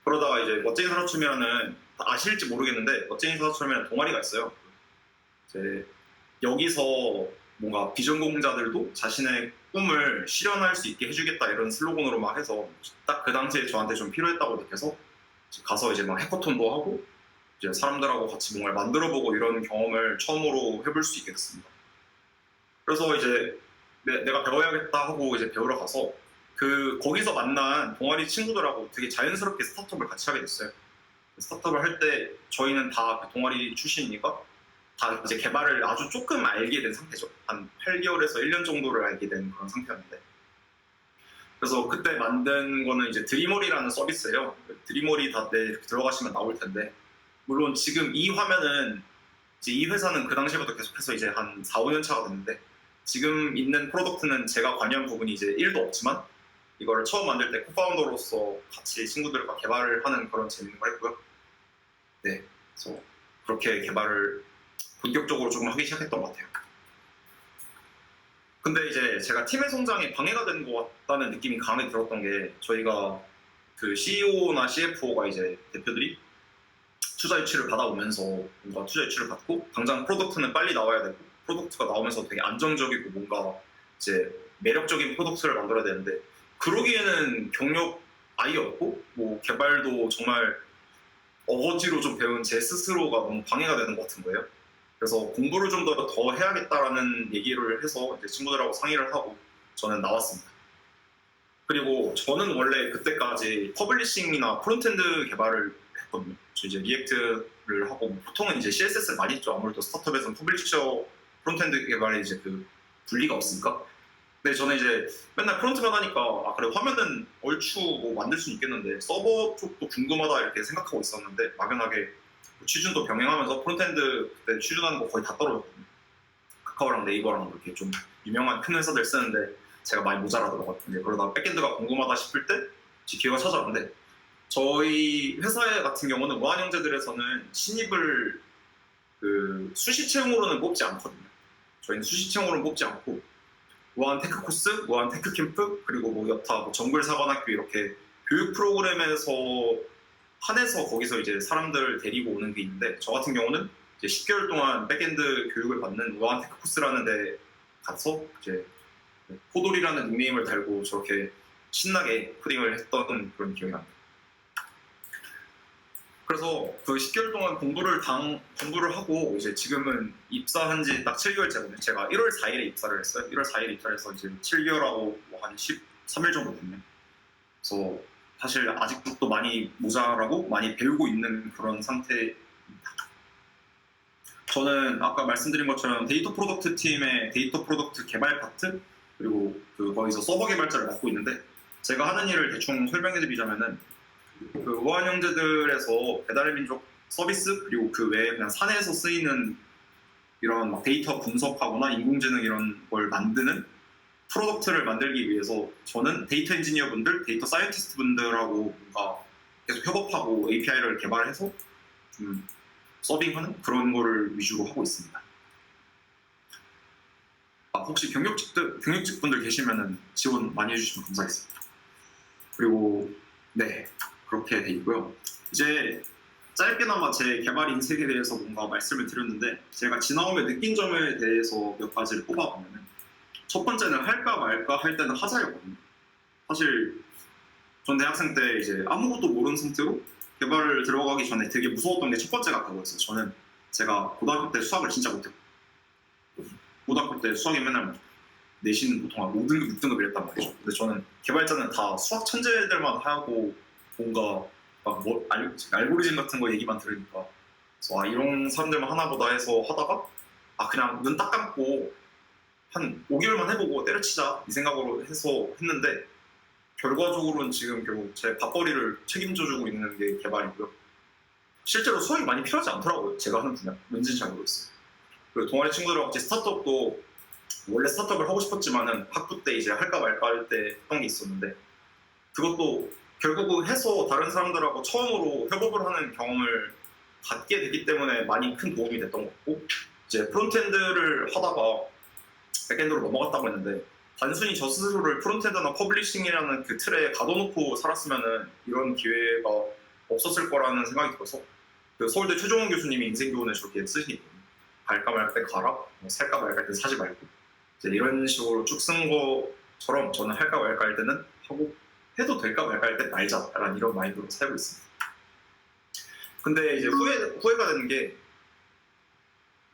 그러다가 이제 멋쟁이 사람춤이라는, 아실지 모르겠는데 멋쟁이 사람춤이라는 동아리가 있어요. 이제 여기서 뭔가 비전공자들도 자신의 꿈을 실현할 수 있게 해주겠다 이런 슬로건으로 막 해서 딱 그 당시에 저한테 좀 필요했다고 느껴서 가서 이제 막 해커톤도 하고 이제 사람들하고 같이 뭔가를 만들어보고 이런 경험을 처음으로 해볼 수 있게 됐습니다. 그래서 이제 내가 배워야겠다 하고 이제 배우러 가서 거기서 만난 동아리 친구들하고 되게 자연스럽게 스타트업을 같이 하게 됐어요. 스타트업을 할 때 저희는 다 그 동아리 출신이니까 다 이제 개발을 아주 조금 알게 된 상태죠. 한 8개월에서 1년 정도를 알게 된 그런 상태였는데, 그래서 그때 만든 거는 이제 드리머리라는 서비스예요. 드리머리 다들 들어가시면 나올 텐데, 물론 지금 이 화면은 이제 이 회사는 그 당시부터 계속해서 이제 한 4, 5년 차가 됐는데, 지금 있는 프로덕트는 제가 관여한 부분이 이제 1도 없지만 이거를 처음 만들 때 코파운더로서 같이 친구들과 개발을 하는 그런 재밌는 거 했고요. 네, 그래서 그렇게 개발을 본격적으로 조금 하기 시작했던 것 같아요. 근데 이제 제가 팀의 성장에 방해가 된 것 같다는 느낌이 강하게 들었던 게, 저희가 그 CEO나 CFO가 이제 대표들이 투자 유치를 받아오면서 뭔가 투자 유치를 받고 당장 프로덕트는 빨리 나와야 되고, 프로덕트가 나오면서 되게 안정적이고 뭔가 이제 매력적인 프로덕트를 만들어야 되는데, 그러기에는 경력 아예 없고 뭐 개발도 정말 어거지로 좀 배운 제 스스로가 너무 방해가 되는 것 같은 거예요. 그래서 공부를 좀 더 해야겠다라는 얘기를 해서 이제 친구들하고 상의를 하고 저는 나왔습니다. 그리고 저는 원래 그때까지 퍼블리싱이나 프론트엔드 개발을 했거든요. 저 이제 리액트를 하고, 보통은 이제 CSS를 많이 했죠. 아무래도 스타트업에서는 퍼블리셔 프론트엔드 개발에 이제 그 분리가 없으니까. 근데 저는 이제 맨날 프론트만 하니까 그래 화면은 얼추 뭐 만들 수는 있겠는데 서버 쪽도 궁금하다 이렇게 생각하고 있었는데, 막연하게 취준도 병행하면서 프론트엔드 그때 취준하는 거 거의 다 떨어졌거든요. 카카오랑 네이버랑 그렇게 좀 유명한 큰 회사들 쓰는데 제가 많이 모자라더라고요. 근데 그러다가 백엔드가 궁금하다 싶을 때 기회가 찾아왔는데, 저희 회사 같은 경우는 우한 형제들에서는 신입을 그 수시 채용으로는 뽑지 않거든요. 저희는 수시청으로 뽑지 않고 우한 테크 코스, 우한 테크 캠프, 그리고 뭐 여타 뭐 정글 사관학교 이렇게 교육 프로그램에서 한해서 거기서 이제 사람들을 데리고 오는 게 있는데, 저 같은 경우는 이제 10개월 동안 백엔드 교육을 받는 우한 테크 코스라는 데 가서 이제 포돌이라는 닉네임을 달고 저렇게 신나게 코딩을 했던 그런 기억이 납니다. 그래서 그 10개월 동안 공부를 하고 이제 지금은 입사한 지 딱 7개월째거든요. 제가 1월 4일에 입사를 했어요. 1월 4일에 입사를 해서 이제 7개월하고 한 13일 정도 됐네요. 그래서 사실 아직도 많이 모자라고 많이 배우고 있는 그런 상태입니다. 저는 아까 말씀드린 것처럼 데이터 프로덕트 팀의 데이터 프로덕트 개발 파트, 그리고 거기서 서버 개발자를 맡고 있는데, 제가 하는 일을 대충 설명해 드리자면은 그 우한 형제들에서 배달의 민족 서비스, 그리고 그 외에 그냥 사내에서 쓰이는 이런 막 데이터 분석하거나 인공지능 이런 걸 만드는 프로덕트를 만들기 위해서 저는 데이터 엔지니어 분들, 데이터 사이언티스트 분들하고 뭔가 계속 협업하고 API를 개발해서 좀 서빙하는 그런 거를 위주로 하고 있습니다. 혹시 경력직 분들 계시면은 지원 많이 해주시면 감사하겠습니다. 그리고 네, 그렇게 돼 있고요. 이제 짧게나마 제 개발 인생에 대해서 뭔가 말씀을 드렸는데, 제가 지나오며 느낀 점에 대해서 몇 가지를 뽑아보면은, 첫 번째는 할까 말까 할 때는 하자였거든요. 사실 전 대학생 때 이제 아무것도 모르는 상태로 개발을 들어가기 전에 되게 무서웠던 게 첫 번째가 그거였어요. 저는 제가 고등학교 때 수학을 진짜 못했고, 고등학교 때 수학이 맨날 내신 보통 한 5등급, 6등급 이랬단 말이죠. 근데 저는 개발자는 다 수학 천재들만 하고 뭔가 막 알고리즘 같은 거 얘기만 들으니까, 그래서 이런 사람들만 하나보다 해서 하다가 그냥 눈 딱 감고 한 5개월만 해보고 때려치자 이 생각으로 해서 했는데, 결과적으로는 지금 결국 제 밥벌이를 책임져주고 있는 게 개발이고요. 실제로 수학이 많이 필요하지 않더라고요. 제가 하는 분야 왠지는 잘 모르겠어요. 그리고 동아리 친구들과 같이 스타트업도 원래 스타트업을 하고 싶었지만은 학부 때 이제 할까 말까 할 때 했던 게 있었는데, 그것도 결국은 해서 다른 사람들하고 처음으로 협업을 하는 경험을 갖게 됐기 때문에 많이 큰 도움이 됐던 것 같고, 이제 프론트엔드를 하다가 백엔드로 넘어갔다고 했는데, 단순히 저 스스로를 프론트엔드나 퍼블리싱이라는 그 틀에 가둬놓고 살았으면은 이런 기회가 없었을 거라는 생각이 들어서, 그 서울대 최종원 교수님이 인생교훈을 저렇게 쓰시거든요. 갈까 말까 때 가라, 뭐 살까 말까 때 사지 말고, 이제 이런 식으로 쭉 쓴 것처럼 저는 할까 말까 할 때는 하고, 해도 될까 말까 할 때 말자라는 이런 마인드로 살고 있습니다. 근데 이제 후회가 되는 게,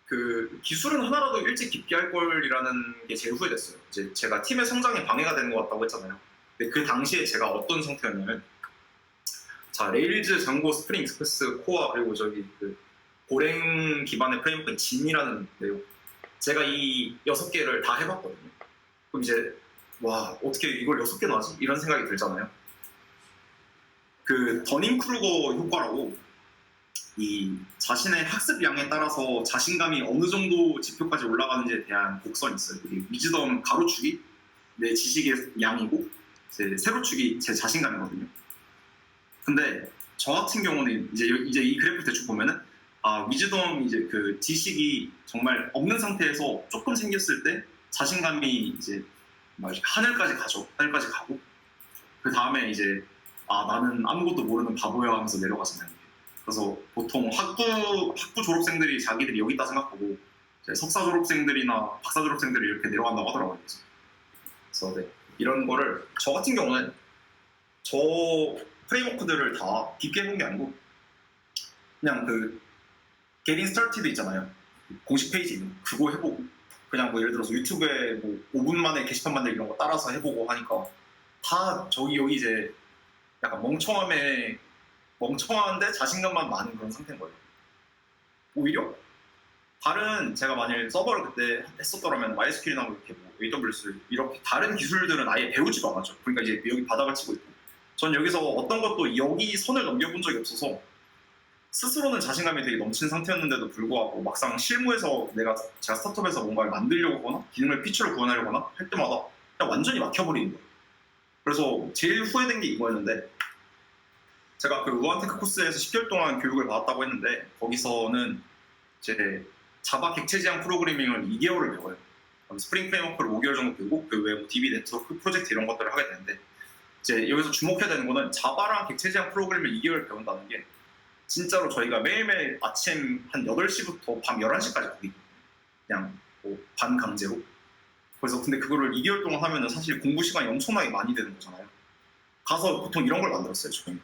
그 기술은 하나라도 일찍 깊게 할 걸이라는 게 제일 후회됐어요. 이제 제가 팀의 성장에 방해가 되는 것 같다고 했잖아요. 근데 그 당시에 제가 어떤 상태였냐면, 자, 레일즈, 장고, 스프링 익스프레스, 코어, 그리고 저기 그 고랭 기반의 프레임워크인 진이라는 내용, 제가 이 6개를 다 해봤거든요. 그럼 이제 와, 어떻게 이걸 6개나 하지? 이런 생각이 들잖아요. 그 더닝크루거 효과라고, 이 자신의 학습량에 따라서 자신감이 어느 정도 지표까지 올라가는지에 대한 곡선이 있어요. 이게 위즈덤 가로축이 내 지식의 양이고, 제 세로축이 제 자신감이거든요. 근데 저 같은 경우는 이제 이 그래프 대충 보면은, 위즈덤 이제 그 지식이 정말 없는 상태에서 조금 생겼을 때 자신감이 이제 하늘까지 가고, 그 다음에 이제 나는 아무것도 모르는 바보야 하면서 내려가잖아요. 그래서 보통 학부 졸업생들이 자기들이 여기 있다 생각하고, 석사 졸업생들이나 박사 졸업생들이 이렇게 내려간다고 하더라고요. 그래서 네, 이런 거를 저 같은 경우는 저 프레임워크들을 다 깊게 해본 게 아니고, 그냥 그 Getting Started 있잖아요. 공식 페이지 그거 해보고, 그냥 뭐 예를 들어서 유튜브에 뭐 5분 만에 게시판 만들기 이런 거 따라서 해보고 하니까, 다 여기 이제 약간 멍청한데 자신감만 많은 그런 상태인 거예요. 오히려 다른, 제가 만일 서버를 그때 했었더라면 MySQL이나 이렇게 뭐 AWS 이렇게 다른 기술들은 아예 배우지도 않았죠. 그러니까 이제 여기 바닥을 치고 있고, 전 여기서 어떤 것도 여기 선을 넘겨본 적이 없어서 스스로는 자신감이 되게 넘치는 상태였는데도 불구하고, 막상 실무에서 제가 스타트업에서 뭔가를 만들려고 하거나 기능을 피처를 구현하려고 하나 할 때마다 그냥 완전히 막혀버리는 거예요. 그래서 제일 후회된 게 이거였는데, 제가 그 우한테크 코스에서 10개월 동안 교육을 받았다고 했는데, 거기서는 이제 자바 객체 지향 프로그래밍을 2개월을 배워요. 그럼 스프링 프레임워크를 5개월 정도 배우고 그 외에 뭐 DB 네트워크 프로젝트 이런 것들을 하게 되는데 이제 여기서 주목해야 되는 거는 자바랑 객체 지향 프로그램을 2개월 배운다는 게 진짜로 저희가 매일매일 아침 한 8시부터 밤 11시까지 거기 그냥 뭐 반강제로 그래서 근데 그거를 2개월 동안 하면은 사실 공부 시간이 엄청나게 많이 되는 거잖아요. 가서 보통 이런 걸 만들었어요. 저는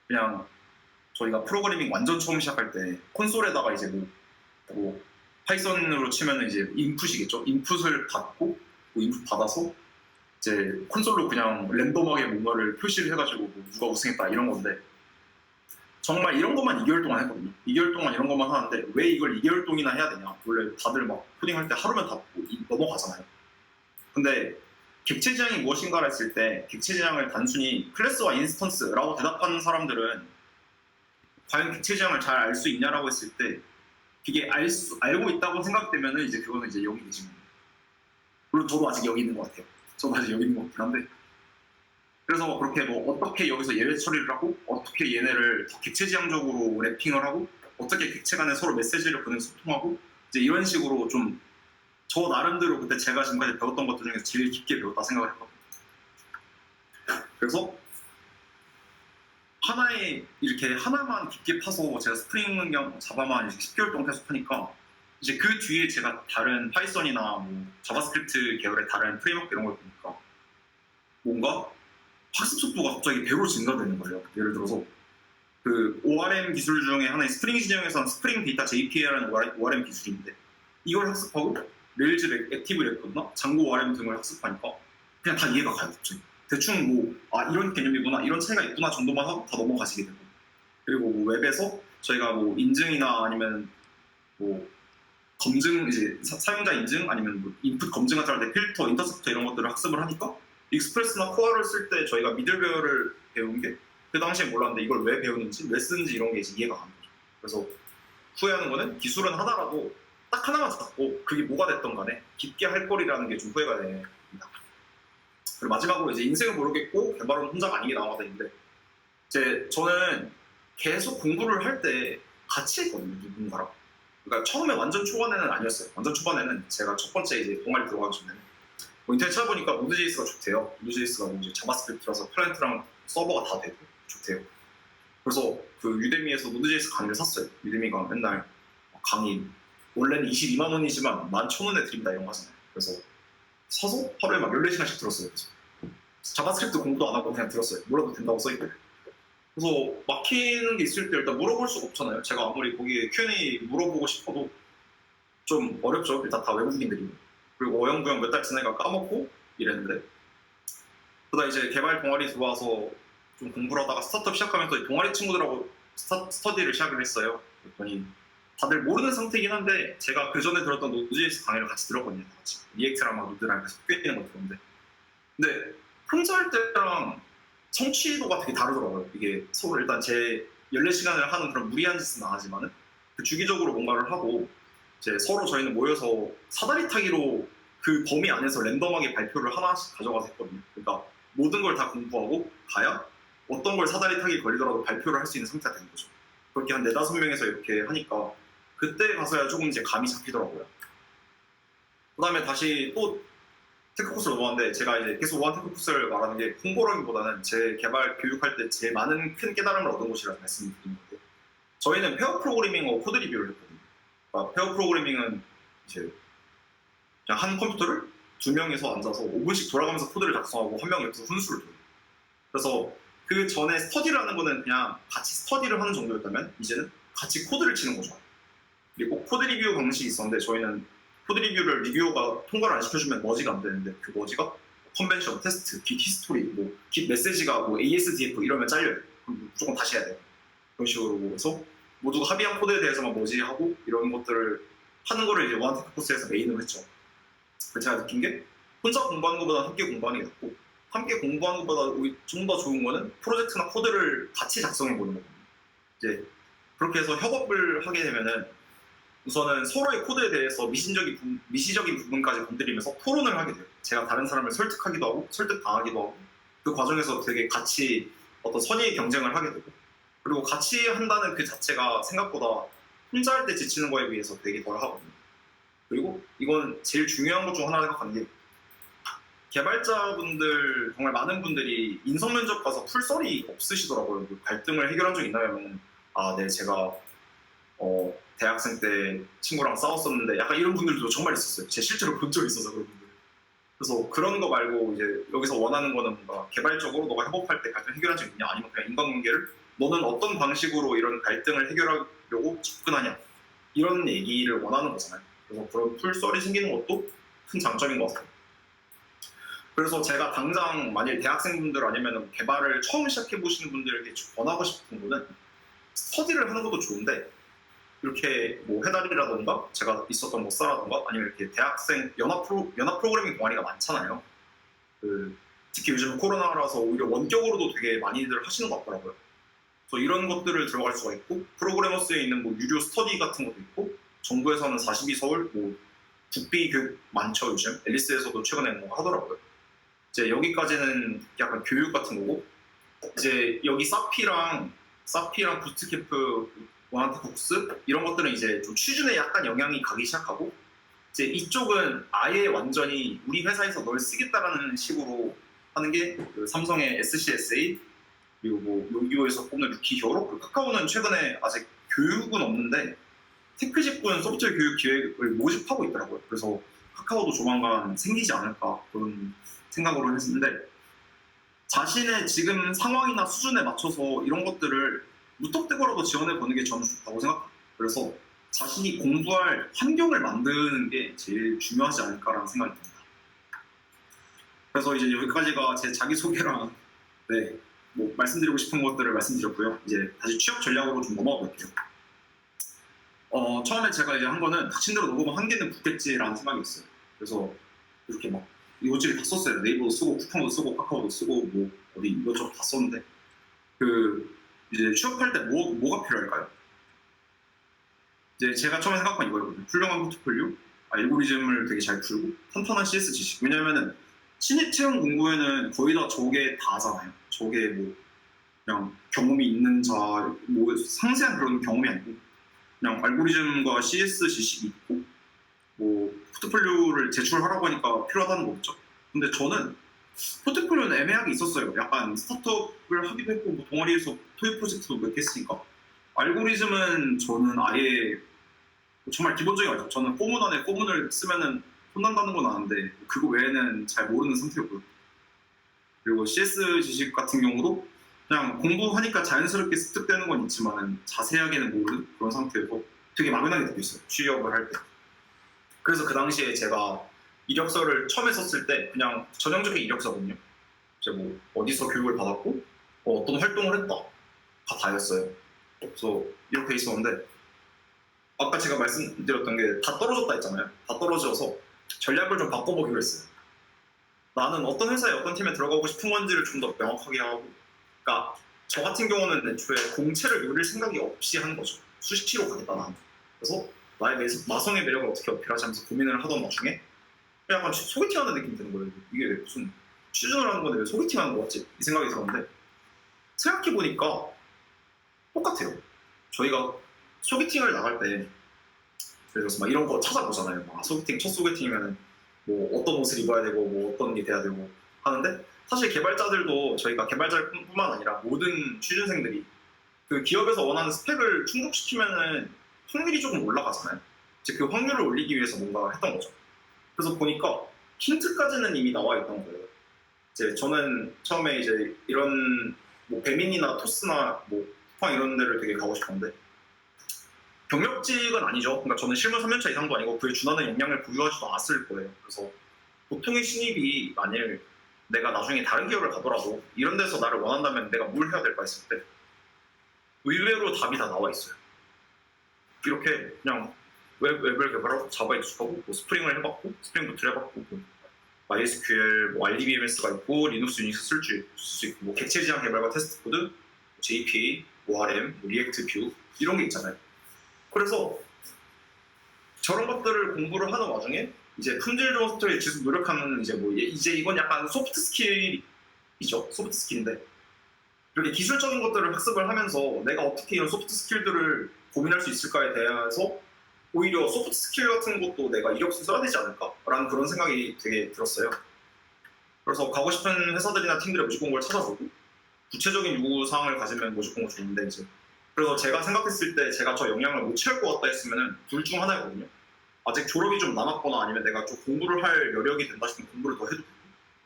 그냥 저희가 프로그래밍 완전 처음 시작할 때 콘솔에다가 이제 뭐 파이썬으로 치면은 이제 인풋이겠죠. 인풋을 받고 뭐 인풋 받아서 이제 콘솔로 그냥 랜덤하게 뭔가를 표시를 해가지고 뭐 누가 우승했다 이런 건데 정말 이런 것만 2개월 동안 했거든요. 2개월 동안 이런 것만 하는데 왜 이걸 2개월 동이나 해야 되냐. 원래 다들 막 코딩할 때 하루면 다 넘어가잖아요. 근데 객체 지향이 무엇인가를 했을 때 객체 지향을 단순히 클래스와 인스턴스라고 대답하는 사람들은 과연 객체 지향을 잘 알 수 있냐라고 했을 때 그게 알고 있다고 생각되면은 이제 그거는 이제 여기 계신 겁니다. 물론 저도 아직 여기 있는 것 같아요. 저도 아직 여기 있는 것 같긴 한데 그래서 그렇게 뭐 어떻게 여기서 예외 처리를 하고 어떻게 얘네를 더 객체 지향적으로 랩핑을 하고 어떻게 객체 간에 서로 메시지를 보내서 소통하고 이제 이런 식으로 좀 저 나름대로 그때 제가 지금까지 배웠던 것들 중에서 제일 깊게 배웠다 생각을 했거든요. 그래서 이렇게 하나만 깊게 파서 제가 스프링형 자바만 10개월 동안 계속 하니까 이제 그 뒤에 제가 다른 파이썬이나 뭐 자바스크립트 계열의 다른 프레임워크 이런 걸 보니까 뭔가 학습 속도가 갑자기 배로 증가되는 거예요. 예를 들어서 그 ORM 기술 중에 하나의 스프링 시장에서는 스프링 데이터 JPA라는 ORM 기술인데 이걸 학습하고 레일즈 액티브 레코드나 장고 ORM 등을 학습하니까 그냥 다 이해가 가요. 갑자기. 대충 뭐 이런 개념이구나 이런 차이가 있구나 정도만 하고 다 넘어가시게 되고 그리고 뭐 웹에서 저희가 뭐 인증이나 아니면 뭐 검증 이제 사용자 인증 아니면 뭐 인풋 검증 같은 할 때 필터, 인터셉터 이런 것들을 학습을 하니까 익스프레스나 코어를 쓸 때 저희가 미들웨어를 배운 게 그 당시에 몰랐는데 이걸 왜 배우는지 왜 쓰는지 이런 게 이제 이해가 가는 거죠. 그래서 후회하는 거는 기술은 하나라도 딱 하나만 잡고 그게 뭐가 됐던 간에 깊게 할 거리라는 게 좀 후회가 됩니다. 그리고 마지막으로 이제 인생을 모르겠고 개발은 혼자가 아닌 게 나와야 되는데 저는 계속 공부를 할 때 같이 했거든요. 누군가랑. 그러니까 처음에 완전 초반에는 아니었어요. 완전 초반에는 제가 첫 번째 이제 동아리 들어가기 전에는 뭐 인터넷 찾아보니까 노드.js가 좋대요. 노드.js가 이제 자바스크립트라서 클라이언트랑 서버가 다 되고 좋대요. 그래서 그 유데미에서 노드.js 강의를 샀어요. 유데미가 맨날 강의 원래는 22만 원이지만 11,000원에 드립니다 이런 거 하잖아요. 그래서 사서 하루에 막 14시간씩 들었어요. 그래서 자바스크립트 공부도 안 하고 그냥 들었어요. 몰라도 된다고 써있대. 그래서 막히는 게 있을 때 일단 물어볼 수가 없잖아요. 제가 아무리 거기에 Q&A 물어보고 싶어도 좀 어렵죠. 일단 다 외국인들이고. 그리고 어영부영 몇 달 지나니까 까먹고 이랬는데 그러다 이제 개발 동아리 들어와서 좀 공부를 하다가 스타트업 시작하면서 동아리 친구들하고 스터디를 시작을 했어요. 그랬더니 다들 모르는 상태이긴 한데 제가 그 전에 들었던 노드.js 강의를 같이 들었거든요. 같이. 리액트랑 막 노드랑 계속 섞여 있는 걸 들었는데 근데 혼자 할 때랑 성취도가 되게 다르더라고요. 이게 서로 일단 제 14시간을 하는 그런 무리한 짓은 안 하지만은 그 주기적으로 뭔가를 하고 이제 서로 저희는 모여서 사다리 타기로 그 범위 안에서 랜덤하게 발표를 하나씩 가져가서 했거든요. 그러니까 모든 걸 다 공부하고 가야 어떤 걸 사다리 타기 걸리더라도 발표를 할 수 있는 상태가 되는 거죠. 그렇게 한 4-5명에서 이렇게 하니까 그때 가서야 조금 이제 감이 잡히더라고요. 그 다음에 다시 또 테크코스로 넘어왔는데 제가 이제 계속 원한 테크코스를 말하는 게 홍보라기보다는 제 개발 교육할 때 제일 많은 큰 깨달음을 얻은 곳이라고 말씀드리는 건데 저희는 페어 프로그래밍하고 코드 리뷰를 했거든요. 그러니까 페어 프로그래밍은 이제 그냥 한 컴퓨터를 2명이서 앉아서 5분씩 돌아가면서 코드를 작성하고 한 명이 옆에서 훈수를 둬요. 그래서 그 전에 스터디를 하는 거는 그냥 같이 스터디를 하는 정도였다면 이제는 같이 코드를 치는 거죠. 그리고 코드 리뷰 방식이 있었는데 저희는 코드 리뷰를 리뷰어가 통과를 안 시켜주면 머지가 안 되는데 그 머지가 컨벤션, 테스트, 깃 히스토리, 뭐 깃 메시지가 뭐 ASDF 이러면 잘려요. 그럼 무조건 다시 해야 돼요. 그런 식으로 해서 모두가 합의한 코드에 대해서만 머지하고 이런 것들을 하는 거를 이제 원테크 코스에서 메인으로 했죠. 그래서 제가 느낀 게 혼자 공부하는 것보다 함께 공부하는 게 낫고 함께 공부하는 것보다 좀 더 좋은 거는 프로젝트나 코드를 같이 작성해 보는 거거든요. 이제 그렇게 해서 협업을 하게 되면은 우선은 서로의 코드에 대해서 미시적인 부분까지 건드리면서 토론을 하게 돼요. 제가 다른 사람을 설득하기도 하고 설득당하기도 하고 그 과정에서 되게 같이 어떤 선의의 경쟁을 하게 되고 그리고 같이 한다는 그 자체가 생각보다 혼자 할 때 지치는 거에 비해서 되게 덜 하거든요. 그리고 이건 제일 중요한 것 중 하나 생각하는 게 개발자분들 정말 많은 분들이 인성 면접 가서 풀썰이 없으시더라고요. 그 갈등을 해결한 적 있나요? 아, 네, 제가 대학생 때 친구랑 싸웠었는데 약간 이런 분들도 정말 있었어요. 제 실제로 본 적이 있어서 그런 분들. 그래서 그런 거 말고 이제 여기서 원하는 거는 뭔가 개발적으로 너가 협업할 때 갈등 해결한 적 있냐, 아니면 그냥 인간관계를 너는 어떤 방식으로 이런 갈등을 해결하려고 접근하냐, 이런 얘기를 원하는 거잖아요. 그래서 그런 풀썰이 생기는 것도 큰 장점인 것 같아요. 그래서 제가 당장 만일 대학생분들 아니면 개발을 처음 시작해 보시는 분들에게 권하고 싶은 거는 스터디를 하는 것도 좋은데 이렇게 뭐 해달이라던가 제가 있었던 모사라던가 아니면 이렇게 대학생 연합 프로그래밍 동아리가 많잖아요. 특히 요즘 코로나라서 오히려 원격으로도 되게 많이들 하시는 것 같더라고요. 그래서 이런 것들을 들어갈 수가 있고 프로그래머스에 있는 뭐 유료 스터디 같은 것도 있고 정부에서는 42서울 뭐 국비 교육 많죠. 요즘 앨리스에서도 최근에 뭔가 하더라고요. 이제 여기까지는 약간 교육 같은 거고 이제 여기 사피랑 부트캠프 원한테폭스 이런 것들은 이제 좀 취준에 약간 영향이 가기 시작하고 이제 이쪽은 아예 완전히 우리 회사에서 널 쓰겠다라는 식으로 하는 게 그 삼성의 SCSA 그리고 뭐 요기요에서 뽑는 루키 히어로 그리고 카카오는 최근에 아직 교육은 없는데 테크직군 소프트웨어 교육 기획을 모집하고 있더라고요. 그래서 카카오도 조만간 생기지 않을까 그런 생각으로 했는데 자신의 지금 상황이나 수준에 맞춰서 이런 것들을 무턱대고라도 지원해 보는 게 저는 좋다고 생각합니다. 그래서 자신이 공부할 환경을 만드는 게 제일 중요하지 않을까라는 생각이 듭니다. 그래서 이제 여기까지가 제 자기소개랑 네, 뭐 말씀드리고 싶은 것들을 말씀드렸고요. 이제 다시 취업 전략으로 좀 넘어가 볼게요. 처음에 제가 이제 한 거는 닥친 대로 녹음 한 개는 붙겠지라는 생각이 있어요. 그래서 이렇게 막 이것저것 다 썼어요. 네이버도 쓰고 쿠팡도 쓰고 카카오도 쓰고 뭐 어디 이것저것 다 썼는데 이제 취업할 때 뭐가 필요할까요? 이제 제가 처음에 생각한 이거였거든요. 훌륭한 포트폴리오, 알고리즘을 되게 잘 풀고 탄탄한 CS 지식. 왜냐면은 신입 채용 공고에는 거의 다 저게 다잖아요. 저게 뭐 그냥 경험이 있는 자, 뭐 상세한 그런 경험이 아니고 그냥 알고리즘과 CS 지식이 있고 뭐 포트폴리오를 제출하라고 하니까 필요하다는 거겠죠. 근데 저는 포트폴리오는 애매하게 있었어요. 약간 스타트업을 하기도 했고 뭐 동아리에서 토익 프로젝트도 몇 개 했으니까 알고리즘은 저는 아예 정말 기본적인 알죠. 저는 포문 안에 포문을 쓰면은 혼난다는 건 아는데 그거 외에는 잘 모르는 상태였고요. 그리고 CS 지식 같은 경우도 그냥 공부하니까 자연스럽게 습득되는 건 있지만 자세하게는 모르는 그런 상태여서 되게 막연하게 느꼈어요. 취업을 할 때. 그래서 그 당시에 제가 이력서를 처음에 썼을 때 그냥 전형적인 이력서거든요. 제가 뭐 어디서 교육을 받았고 어떤 활동을 했다가 다였어요. 그래서 이렇게 있었는데 아까 제가 말씀드렸던 게 다 떨어졌다 했잖아요. 다 떨어져서 전략을 좀 바꿔보기로 했어요. 나는 어떤 회사에 어떤 팀에 들어가고 싶은 건지를 좀 더 명확하게 하고 그러니까 저 같은 경우는 애초에 공채를 노릴 생각이 없이 한 거죠. 수시로 가겠다 나는. 그래서 나의 마성의 매력을 어떻게 어필하지 하면서 고민을 하던 와중에 약간 소개팅하는 느낌이 드는 거예요. 이게 왜 무슨 취준을 하는 건데 왜 소개팅하는 거 같지? 이 생각이 들었는데 생각해보니까 똑같아요. 저희가 소개팅을 나갈 때 그래서 막 이런 거 찾아보잖아요. 막 소개팅 첫 소개팅이면 뭐 어떤 옷을 입어야 되고 뭐 어떤 게 돼야 되고 하는데 사실 개발자들도 저희가 개발자뿐만 아니라 모든 취준생들이 그 기업에서 원하는 스펙을 충족시키면은 확률이 조금 올라가잖아요. 이제 그 확률을 올리기 위해서 뭔가 했던 거죠. 그래서 보니까 힌트까지는 이미 나와 있던 거예요. 이제 저는 처음에 이제 이런 뭐 배민이나 토스나 뭐 쿠팡 이런 데를 되게 가고 싶었는데 경력직은 아니죠. 그러니까 저는 실무 3년차 이상도 아니고 그에 준하는 역량을 보유하지도 않았을 거예요. 그래서 보통의 신입이 만일 내가 나중에 다른 기업을 가더라도 이런 데서 나를 원한다면 내가 뭘 해야 될까 했을 때 의외로 답이 다 나와 있어요. 이렇게 그냥 웹을 개발하고 자바에 익숙하고 뭐 스프링을 해봤고 스프링 부트를 해봤고 뭐 MySQL, 뭐 RDBMS가 있고 리눅스 유닉스 쓸 수 있고 뭐 객체 지향 개발과 테스트 코드, JPA, ORM, 뭐 리액트 뷰 이런 게 있잖아요. 그래서 저런 것들을 공부를 하는 와중에 이제 품질 좋은 소프트웨어에 계속 노력하는 이제 이건 약간 소프트 스킬이죠. 소프트 스킬인데 이렇게 기술적인 것들을 학습을 하면서 내가 어떻게 이런 소프트 스킬들을 고민할 수 있을까에 대해서 오히려 소프트 스킬 같은 것도 내가 이력서 써야 되지 않을까라는 그런 생각이 되게 들었어요. 그래서 가고 싶은 회사들이나 팀들의 모집 공고를 찾아보고 구체적인 요구 사항을 가지면 모집 공고 좋은데 이제 그래서 제가 생각했을 때 제가 저 역량을 못 채울 것 같다 했으면은 둘 중 하나였거든요. 아직 졸업이 좀 남았거나 아니면 내가 좀 공부를 할 여력이 된다 싶으면 공부를 더 해도 되고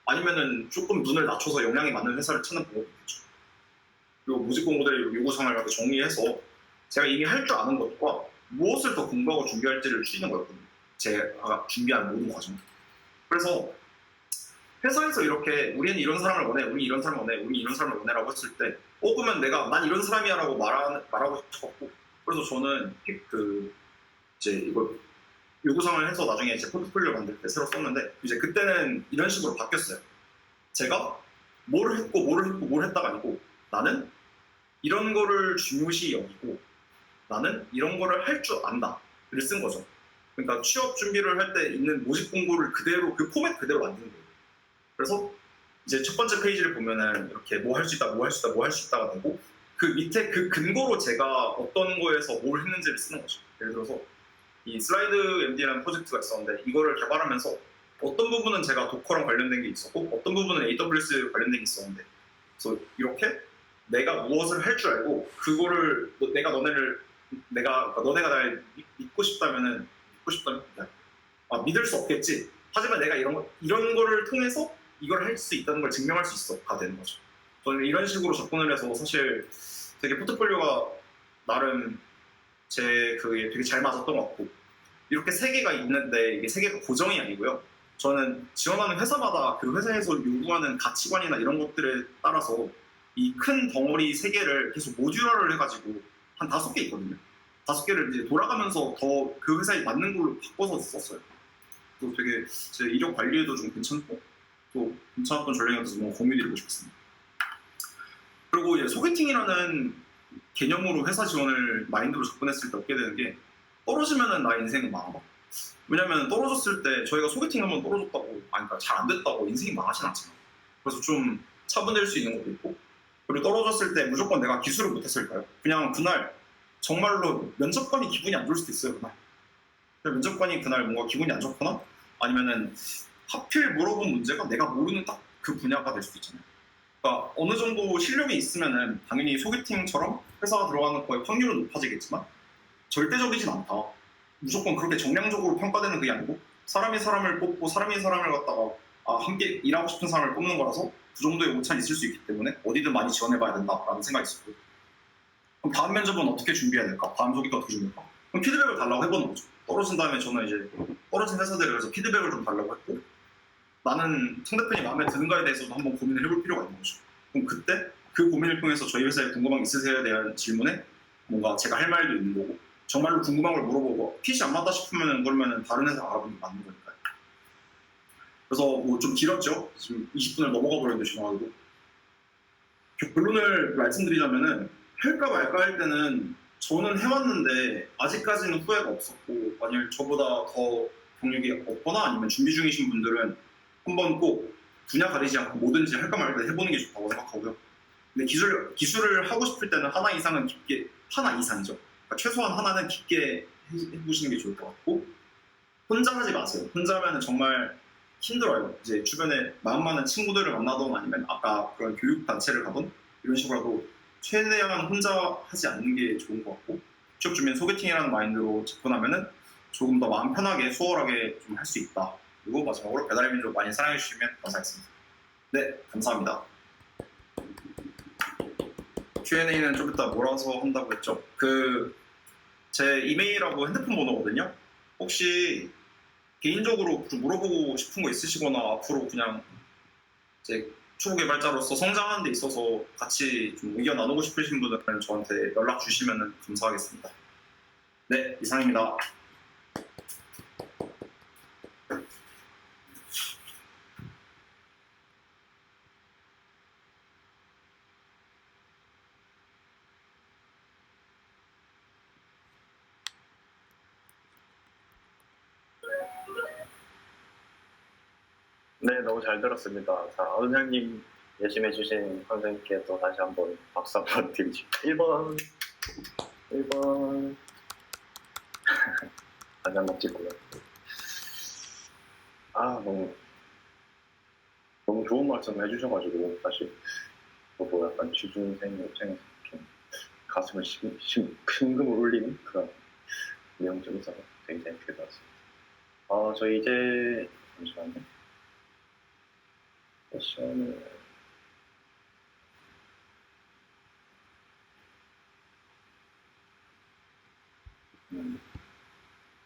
아니면은 조금 눈을 낮춰서 역량이 맞는 회사를 찾는 방법이 있겠죠. 그리고 모집 공고들의 요구사항을 이렇게 정리해서 제가 이미 할 줄 아는 것과 무엇을 더 공부하고 준비할지를 추리는 거였거든요. 제가 준비한 모든 과정. 그래서 회사에서 이렇게 우리는 이런 사람을 원해, 우리 이런 사람을 원해, 우리 이런 사람을 원해라고 했을 때 그러면 내가 난 이런 사람이야라고 말하고 싶었고 그래서 저는 이제 이거 요구사항을 해서 나중에 제 포트폴리오 만들 때 새로 썼는데 이제 그때는 이런 식으로 바뀌었어요. 제가 뭘 했다가 아니고 나는 이런 거를 중요시 여기고 나는 이런 거를 할 줄 안다를 쓴 거죠. 그러니까 취업 준비를 할 때 있는 모집 공고를 그대로 그 포맷 그대로 만드는 거예요. 그래서 이제 첫 번째 페이지를 보면은 이렇게 뭐 할 수 있다, 뭐 할 수 있다, 뭐 할 수 있다가 되고 그 밑에 그 근거로 제가 어떤 거에서 뭘 했는지를 쓰는 거죠. 예를 들어서 이 슬라이드 MD라는 프로젝트가 있었는데 이거를 개발하면서 어떤 부분은 제가 도커랑 관련된 게 있었고 어떤 부분은 AWS 관련된 게 있었는데 그래서 이렇게 내가 무엇을 할 줄 알고 그거를 너네가 날 믿고 싶다면 믿을 수 없겠지. 하지만 내가 이런 거를 통해서 이걸 할 수 있다는 걸 증명할 수 있어가 되는 거죠. 저는 이런 식으로 접근을 해서 사실 되게 포트폴리오가 나름 그게 되게 잘 맞았던 것 같고 이렇게 세 개가 있는데 이게 세 개가 고정이 아니고요. 저는 지원하는 회사마다 그 회사에서 요구하는 가치관이나 이런 것들에 따라서 이 큰 덩어리 세 개를 계속 모듈화를 해가지고 한 5개 있거든요. 5개를 이제 돌아가면서 더 그 회사에 맞는 걸로 바꿔서 썼어요. 그래서 되게 제 이력 관리에도 좀 괜찮고 또 괜찮았던 전략이어서 너무 공유드리고 싶습니다. 그리고 이제 소개팅이라는 개념으로 회사 지원을 마인드로 접근했을 때 얻게 되는 게 떨어지면은 나 인생은 망하다. 왜냐면 떨어졌을 때 저희가 소개팅 한번 떨어졌다고 그러니까 잘 안 됐다고 인생이 망하진 않잖아. 그래서 좀 차분될 수 있는 것도 있고 그리고 떨어졌을 때 무조건 내가 기술을 못했을까요? 그냥 그날 정말로 면접관이 기분이 안 좋을 수도 있어요. 그날 면접관이 그날 뭔가 기분이 안 좋거나 아니면은 하필 물어본 문제가 내가 모르는 딱 그 분야가 될 수도 있잖아요. 그러니까 어느 정도 실력이 있으면은 당연히 소개팅처럼 회사가 들어가는 거의 확률은 높아지겠지만 절대적이진 않다. 무조건 그렇게 정량적으로 평가되는 그게 아니고 사람이 사람을 뽑고 사람이 사람을 갖다가 함께 일하고 싶은 사람을 뽑는 거라서 그 정도의 오차는 있을 수 있기 때문에 어디든 많이 지원해봐야 된다라는 생각이 있었고 그럼 다음 면접은 어떻게 준비해야 될까? 다음 소개가 어떻게 준비할까? 그럼 피드백을 달라고 해보는 거죠. 떨어진 다음에 저는 이제 떨어진 회사들에 그래서 피드백을 좀 달라고 했고 나는 상대편이 마음에 드는가에 대해서도 한번 고민을 해볼 필요가 있는 거죠. 그럼 그때 그 고민을 통해서 저희 회사에 궁금한 게 있으세요에 대한 질문에 뭔가 제가 할 말도 있는 거고 정말로 궁금한 걸 물어보고 핏이 안 맞다 싶으면 그러면 다른 회사 알아보는 게 맞는 거니까요. 그래서 뭐 좀 길었죠. 지금 20분을 넘어가 버렸는데 죄송하고 결론을 말씀드리자면은 할까 말까 할 때는 저는 해왔는데 아직까지는 후회가 없었고 만약 저보다 더 경력이 없거나 아니면 준비 중이신 분들은 한번 꼭 분야 가리지 않고 뭐든지 할까 말까 해보는 게 좋다고 생각하고요. 근데 기술을 하고 싶을 때는 하나 이상이죠. 그러니까 최소한 하나는 깊게 해보시는 게 좋을 것 같고 혼자 하지 마세요. 혼자 하면 정말 힘들어요. 이제 주변에 마음 많은 친구들을 만나던 아니면 아까 그런 교육 단체를 가던 이런 식으로라도 최대한 혼자 하지 않는 게 좋은 것 같고 취업 준비는 소개팅이라는 마인드로 접근하면은 조금 더 마음 편하게 수월하게 좀 할 수 있다. 그리고 마지막으로 배달의 민족 많이 사랑해 주시면 감사하겠습니다. 네, 감사합니다. Q&A는 좀 이따 몰아서 한다고 했죠. 제 이메일하고 핸드폰 번호거든요. 혹시 개인적으로 좀 물어보고 싶은 거 있으시거나 앞으로 그냥 제 초보 개발자로서 성장하는 데 있어서 같이 좀 의견 나누고 싶으신 분들은 저한테 연락 주시면 감사하겠습니다. 네, 이상입니다. 네, 너무 잘 들었습니다. 자, 원장님 열심히 해주신 선생님께 또 다시 한번 박수 한번 드리죠. 1번. 1번 가장 멋지고요. 아, 너무 좋은 말씀 해주셔가지고 사실 저도 약간 취준생 입장에서 좀 가슴을 심금을 울리는 그런 내용들이 있어서 되게 재밌게 들었습니다. 저희 이제 잠시만요. 세션을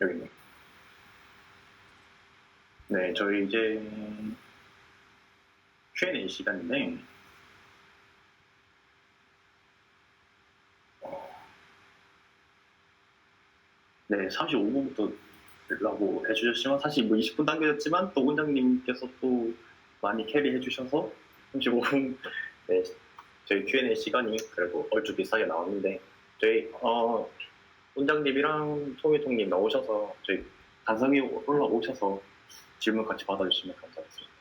여기 있네. 네, 저희 이제 Q&A 시간인데 네, 35분부터 라고 해주셨지만 사실 뭐 20분 당겨졌지만 또 원장님께서 또 많이 캐리해 주셔서 35분 네, 저희 Q&A 시간이 그래도 얼추 비슷하게 나왔는데 저희 원장님이랑 통일통님 나오셔서 저희 단상에 올라오셔서 질문 같이 받아주시면 감사하겠습니다.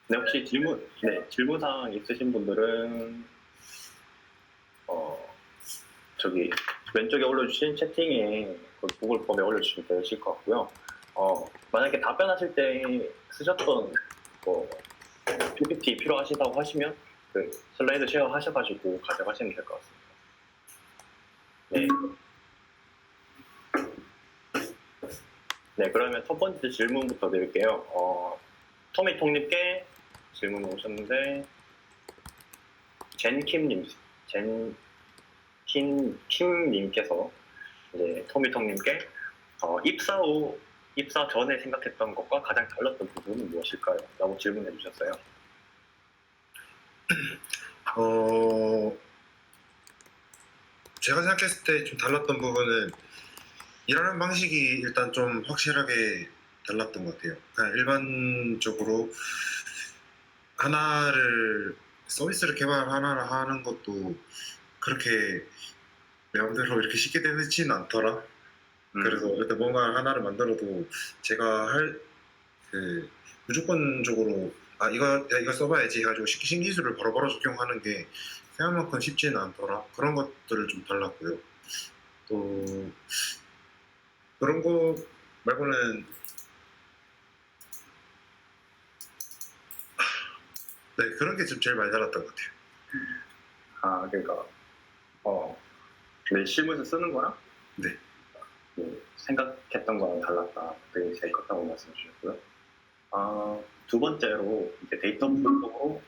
네, 혹시 질문사항 있으신 분들은 저기 왼쪽에 올려주신 채팅에 그 구글 폼에 올려주시면 되실 것 같고요. 만약에 답변하실 때 쓰셨던 뭐 PPT 필요하시다고 하시면 그 슬라이드 쉐어 하셔가지고 가져가시면 될 것 같습니다. 네. 네, 그러면 첫 번째 질문부터 드릴게요. 토미통님께 질문 오셨는데 킴님께서 이제 토미통님께 입사 전에 생각했던 것과 가장 달랐던 부분은 무엇일까요? 라고 질문해 주셨어요. 제가 생각했을 때 좀 달랐던 부분은 일하는 방식이 일단 좀 확실하게 달랐던 것 같아요. 그냥 일반적으로 서비스를 개발 하나를 하는 것도 그렇게 내 맘대로 이렇게 쉽게 되지는 않더라. 그래서 일단 뭔가 하나를 만들어도 제가 무조건적으로 이거 써봐야지 해가지고 신기술을 바로바로 적용하는 게 생각만큼 쉽지는 않더라. 그런 것들을 좀 달랐고요. 또 그런 거 말고는 네, 그런 게 좀 제일 많이 달랐던 것 같아요. 그러니까 네, 실무에서 쓰는 거랑 네. 생각했던 거랑 달랐다. 그게 제일 컸다고 말씀해 주셨고요. 두 번째로 이제 데이터 분석으로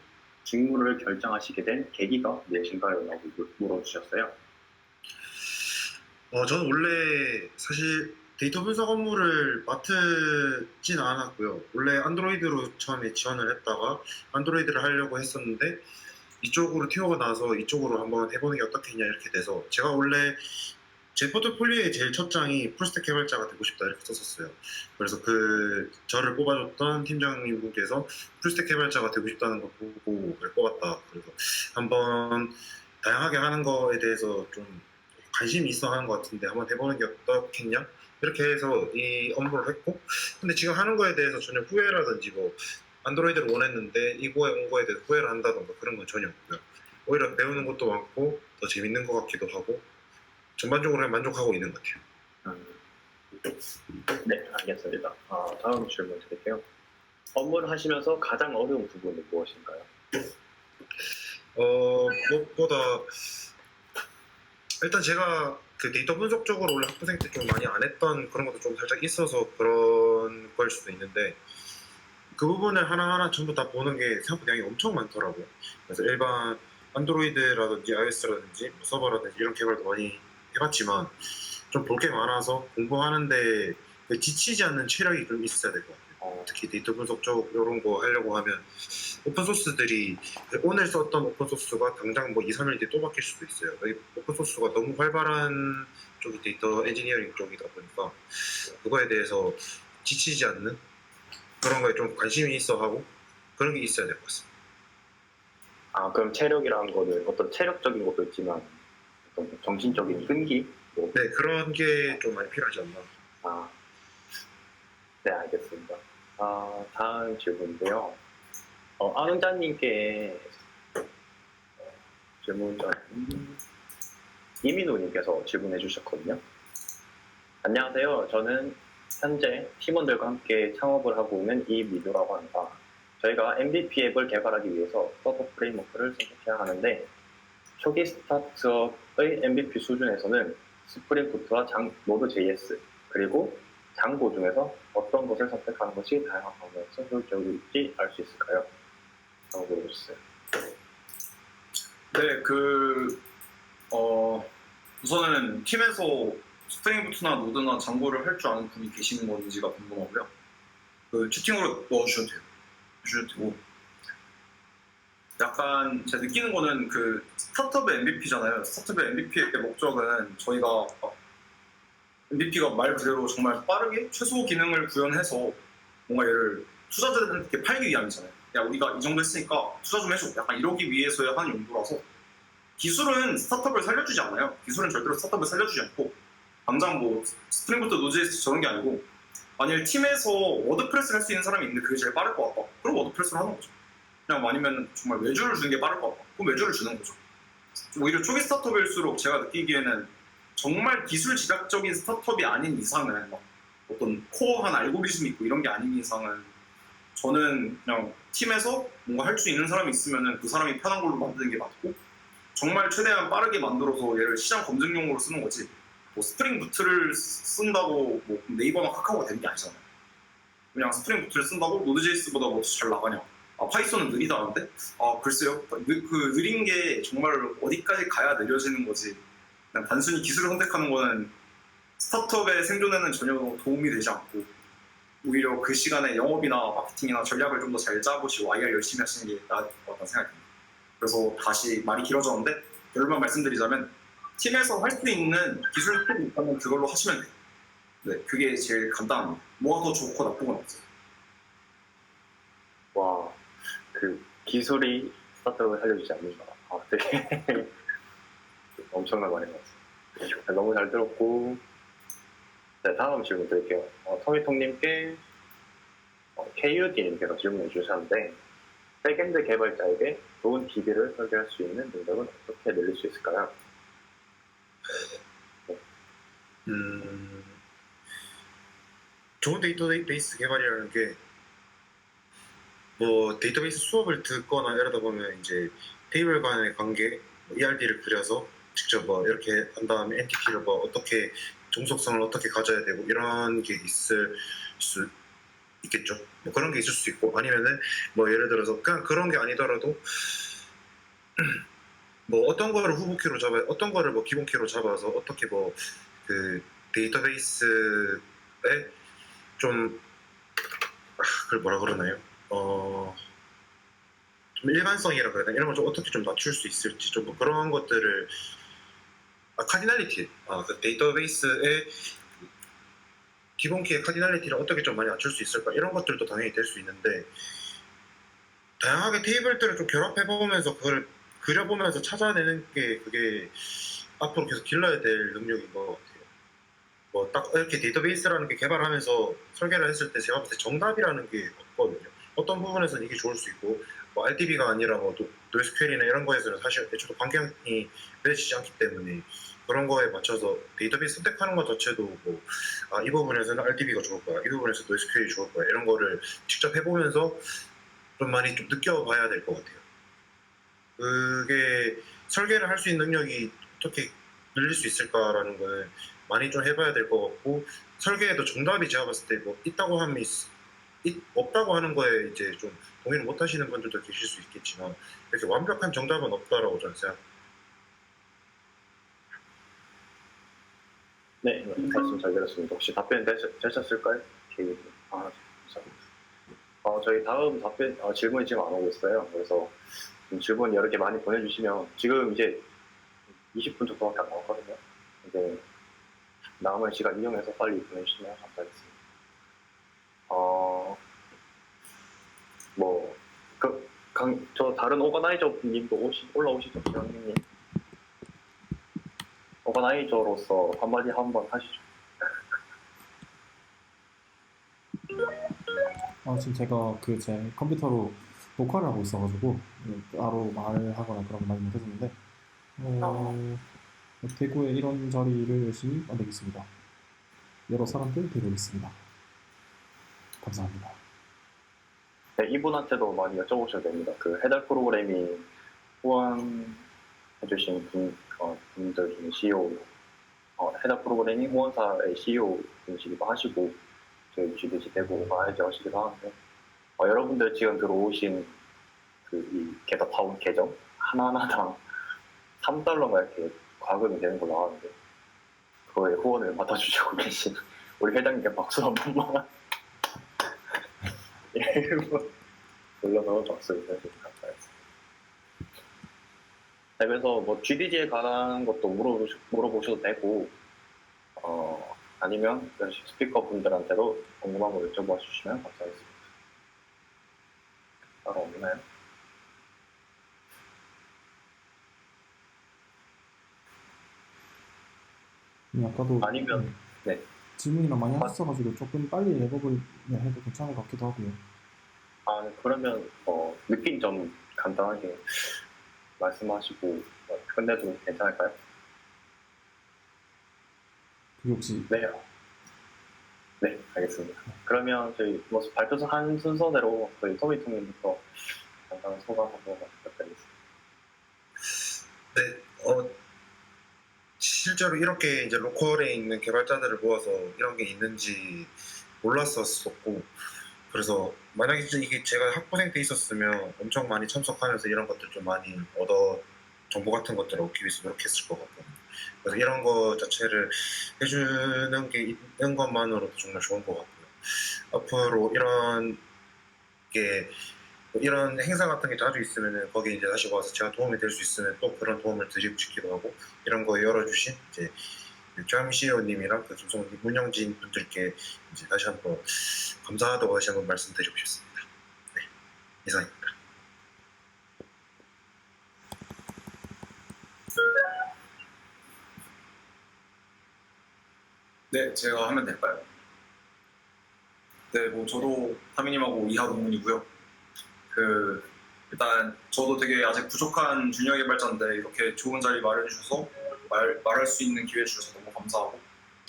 직무를 결정하시게 된 계기가 무엇인가요? 라고 물어주셨어요. 저는 원래 사실 데이터 분석 업무를 맡지는 않았고요. 원래 안드로이드로 처음에 지원을 했다가 안드로이드를 하려고 했었는데 이쪽으로 튀어가 나서 이쪽으로 한번 해보는 게 어떻겠냐 이렇게 돼서 제가 원래 제 포트폴리오의 제일 첫 장이 풀스택 개발자가 되고 싶다 이렇게 썼었어요. 그래서 저를 뽑아줬던 팀장님 분께서 풀스택 개발자가 되고 싶다는 걸 보고 뽑았다. 그래서 한번 다양하게 하는 거에 대해서 좀 관심이 있어 하는 것 같은데 한번 해보는 게 어떻겠냐? 이렇게 해서 이 업무를 했고 근데 지금 하는 거에 대해서 전혀 후회라든지 뭐 안드로이드를 원했는데 이거에 온 거에 대해서 후회를 한다던가 그런 건 전혀 없고요. 오히려 배우는 것도 많고 더 재밌는 것 같기도 하고 전반적으로 만족하고 있는 것 같아요. 네, 알겠습니다. 다음 질문 드릴게요. 업무를 하시면서 가장 어려운 부분은 무엇인가요? 무엇보다 일단 제가 그 데이터 분석 쪽으로 원래 학부생 때 좀 많이 안 했던 그런 것도 좀 살짝 있어서 그런 걸 수도 있는데 그 부분을 하나하나 전부 다 보는 게 생각보다 양이 엄청 많더라고요. 그래서 일반 안드로이드라든지 iOS라든지 서버라든지 이런 개발도 많이 해봤지만 좀 볼 게 많아서 공부하는데 지치지 않는 체력이 좀 있어야 될 것 같아요. 특히 데이터 분석 쪽 이런 거 하려고 하면 오픈소스들이 오늘 썼던 오픈소스가 당장 뭐 2, 3일 뒤에 또 바뀔 수도 있어요. 오픈소스가 너무 활발한 쪽이 데이터 엔지니어링 쪽이다 보니까 그거에 대해서 지치지 않는 그런 거에 좀 관심이 있어 하고 그런 게 있어야 될 것 같습니다. 그럼 체력이라는 거는 어떤 체력적인 것도 있지만 어떤 정신적인 끈기? 네, 그런 게 좀 많이 필요하지 않나. 네, 알겠습니다. 다음 질문인데요. 안원자님께 질문자는 이민우님께서 질문해 주셨거든요. 안녕하세요. 저는 현재 팀원들과 함께 창업을 하고 있는 이민우라고 합니다. 저희가 MVP 앱을 개발하기 위해서 서버 프레임워크를 선택해야 하는데 초기 스타트업의 MVP 수준에서는 스프링 부트와 노드.js 그리고 장고 중에서 어떤 것을 선택하는 것이 다양한 방면에서 효율적일지 알 수 있을까요? 라고 물어보셨어요. 네, 우선은 팀에서 스프링 부트나 노드나 장고를 할 줄 아는 분이 계시는 건지가 궁금하고요. 채팅으로 넣어주셔도 돼요. 주셔도 되고. 약간 제가 느끼는 거는 스타트업의 MVP잖아요. 스타트업의 MVP의 목적은 저희가 MVP가 말 그대로 정말 빠르게 최소 기능을 구현해서 뭔가 얘를 투자자들한테 팔기 위함이잖아요. 야, 우리가 이 정도 했으니까 투자 좀 해줘. 약간 이러기 위해서의 한 용도라서 기술은 스타트업을 살려주지 않아요. 기술은 절대로 스타트업을 살려주지 않고 당장 뭐 스프링부트 노드.js 저런 게 아니고 만일 팀에서 워드프레스를 할 수 있는 사람이 있는데 그게 제일 빠를 것 같다. 그럼 워드프레스를 하는 거죠. 그냥 아니면 정말 외주를 주는 게 빠를 것 같다. 그럼 외주를 주는 거죠. 오히려 초기 스타트업일수록 제가 느끼기에는 정말 기술 집약적인 스타트업이 아닌 이상은 막 어떤 코어한 알고리즘이 있고 이런 게 아닌 이상은 저는 그냥 팀에서 뭔가 할 수 있는 사람이 있으면 그 사람이 편한 걸로 만드는 게 맞고 정말 최대한 빠르게 만들어서 얘를 시장 검증용으로 쓰는 거지 뭐 스프링 부트를 쓴다고 뭐 네이버나 카카오가 되는 게 아니잖아요. 그냥 스프링 부트를 쓴다고 노드.js보다 뭐 잘 나가냐. 파이썬은 느리다는데? 글쎄요. 느린 게 정말 어디까지 가야 느려지는 거지. 그냥 단순히 기술을 선택하는 거는 스타트업의 생존에는 전혀 도움이 되지 않고 오히려 그 시간에 영업이나 마케팅이나 전략을 좀 더 잘 짜보시고 IR 열심히 하시는 게 나을 것 같다는 생각이 듭니다. 그래서 다시 말이 길어졌는데 결론만 말씀드리자면 팀에서 할 수 있는 기술 툴이 있다면 그걸로 하시면 돼요. 네, 그게 제일 간단합니다. 뭐가 더 좋고 나쁜 건 없어요. 와, 기술이 스타트업을 살려주지 않는다. 되게 엄청난 말인 것 같습니다. 너무 잘 들었고, 네, 다음 질문 드릴게요. 토미통님께 KUD님께서 질문해 주셨는데, 백엔드 개발자에게 좋은 DB를 설계할 수 있는 능력은 어떻게 늘릴 수 있을까요? 좋은 데이터베이스 개발이라는 게 뭐 데이터베이스 수업을 듣거나 이러다 보면 이제 테이블 간의 관계, ERD를 그려서 직접 뭐 이렇게 한 다음에 NTP를 뭐 어떻게 종속성을 어떻게 가져야 되고 이런 게 있을 수 있겠죠. 뭐 그런 게 있을 수 있고 아니면은 뭐 예를 들어서 그냥 그런 게 아니더라도 뭐 어떤 거를 후보키로 잡아 어떤 거를 뭐 기본키로 잡아서 어떻게 뭐 그 데이터베이스에 좀 그걸 뭐라 그러나요? 좀 일관성이라 그래야 되나? 이런 걸 좀 어떻게 좀 낮출 수 있을지 좀 뭐 그런 것들을 카디널리티 그 데이터베이스의 기본키의 카디널리티를 어떻게 좀 많이 낮출 수 있을까 이런 것들도 당연히 될 수 있는데 다양하게 테이블들을 좀 결합해보면서 그걸 그려보면서 찾아내는 게 그게 앞으로 계속 길러야 될 능력인 것 같아요. 뭐 딱 이렇게 데이터베이스라는 게 개발하면서 설계를 했을 때 제가 봤을 때 정답이라는 게 없거든요. 어떤 부분에서는 이게 좋을 수 있고 뭐 RDB가 아니라 뭐 노스QL이나 이런 거에서는 사실 애초에 반경이 맺히지 않기 때문에 그런 거에 맞춰서 데이터베이스 선택하는 것 자체도 뭐 이 부분에서는 RDB가 좋을 거야, 이 부분에서 노스QL이 좋을 거야 이런 거를 직접 해보면서 좀 많이 좀 느껴봐야 될 것 같아요. 그게 설계를 할 수 있는 능력이 어떻게 늘릴 수 있을까라는 거는 많이 좀 해봐야 될 것 같고 설계에도 정답이 제가 봤을 때 뭐 있다고 하면 없다고 하는 거에 이제 좀 동의를 못 하시는 분들도 계실 수 있겠지만 이렇게 완벽한 정답은 없다라고 저는 생각합니다. 네, 말씀 잘 들었습니다. 혹시 답변 되셨을까요? 감사합니다. 저희 다음 질문이 지금 안 오고 있어요. 그래서 질문 여러 개 많이 보내주시면 지금 이제 20분 정도밖에 안 남았거든요. 이제 남은 시간 이용해서 빨리 보내주시면 감사하겠습니다. 저 다른 오거나이저님도 올라오시죠, 지원님. 오거나이저로서 한마디 한번 하시죠. 지금 제가 제 컴퓨터로 녹화를 하고 있어가지고 따로 말을 하거나 그런 거 많이 못했었는데 대구에 이런 자리를 열심히 만들겠습니다. 여러 사람들 데려오겠습니다. 감사합니다. 네, 이분한테도 많이 여쭤보셔도 됩니다. 그 해달 프로그래밍 후원해주신 분들 중에 CEO, 해달 프로그래밍 후원사의 CEO 분이시기도 하시고, 저희 GDC 대구 마이저 하시기도 하는데, 여러분들 지금 들어오신 이 게더파운 계정 하나하나당 3달러가 이렇게 과금이 되는 걸로 나왔는데, 그거에 후원을 받아주시고 계신 우리 회장님께 박수 한 번만. 물러서 박수 해주셔서 감사했습니다. 네, 그래서 뭐 GDG에 관한 것도 물어보셔도 되고, 아니면 스피커 분들한테도 궁금한 거 여쭤봐 주시면 감사하겠습니다. 따로 없나요? 아까도 아니면, 네. 질문이랑 많이 하셨어가지고 조금 빨리 랩업을 해도 괜찮을 것 같기도 하고요. 그러면 느낌 좀 간단하게 말씀하시고 끝내도 괜찮을까요? 그게 혹시 네, 알겠습니다. 그러면 저희 뭐 발표서 한 순서대로 저희 토미토님부터 간단한 소감 한번 부탁드리겠습니다. 네, 실제로 이렇게 이제 로컬에 있는 개발자들을 모아서 이런 게 있는지 몰랐었고, 그래서 만약에 이게 제가 학부생 때 있었으면 엄청 많이 참석하면서 이런 것들 좀 많이 정보 같은 것들을 얻기 위해서 노력했을 것 같거든요. 그래서 이런 거 자체를 해주는 게 있는 것만으로도 정말 좋은 것 같고요. 앞으로 이런 행사 같은 게 자주 있으면 거기 이제 다시 와서 제가 도움이 될 수 있으면 또 그런 도움을 드리고 싶기도 하고, 이런 거 열어주신 이제 CEO님이랑 김성훈, 문영진 분들께 이제 다시 한번 감사하다고 다시 한번 말씀드리고 싶습니다. 네, 이상입니다. 네, 제가 하면 될까요? 네, 뭐 저도 하미님하고 이하 동문이고요. 일단 저도 되게 아직 부족한 주니어 개발자인데 이렇게 좋은 자리 마련해 주셔서 말할 수 있는 기회 주셔서 너무 감사하고,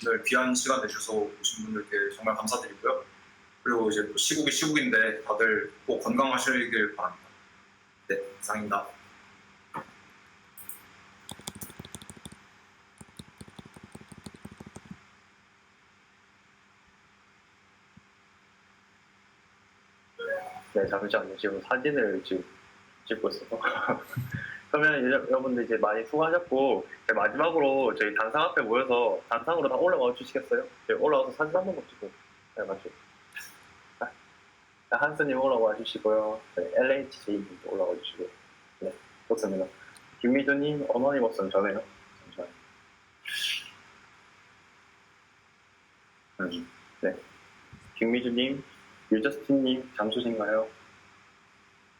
오늘 귀한 시간 내주셔서 오신 분들께 정말 감사드리고요. 그리고 이제 또 시국이 시국인데 다들 꼭 건강하시길 바랍니다. 네, 이상입니다. 네, 잠시만요. 지금 사진을 지금 찍고 있어서. 그러면 여러분들 이제 많이 수고하셨고, 마지막으로 저희 단상 앞에 모여서 단상으로 다 올라와 주시겠어요? 올라와서 사진 한 번만 찍고. 네, 맞죠? 한스님 올라와 주시고요. 네, LHJ님도 올라와 주시고. 네, 좋습니다. 김미주님, 어머니버스는 전해요. 잠시만요. 네. 김미주님, 유저스틴님 잠수신가요?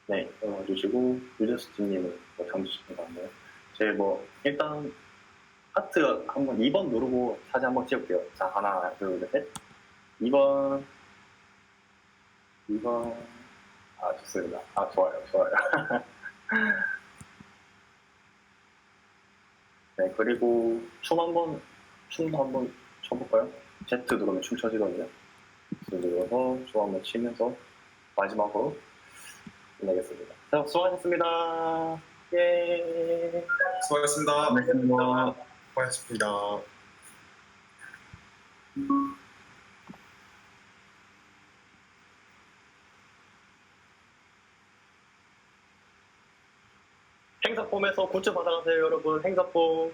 네, 올라와 주시고, 유저스틴님은 잠수신 것 같네요. 일단 하트 한번 2번 누르고 사진 한번 찍을게요. 자, 하나, 둘, 셋. 2번. 좋습니다. 좋아요. 네, 그리고 춤도 한번 춰볼까요? Z 누르면 춤 춰지거든요. Z 눌러서 춤 한번 치면서 마지막으로 끝내겠습니다. 자, 수고하셨습니다. 예. 수고하셨습니다. 고맙습니다. 행사폼에서 굿즈 받아가세요, 여러분. 행사폼.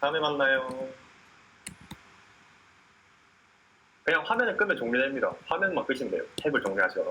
다음에 만나요. 그냥 화면을 끄면 종료됩니다. 화면만 끄시면 돼요. 탭을 정리하시거나.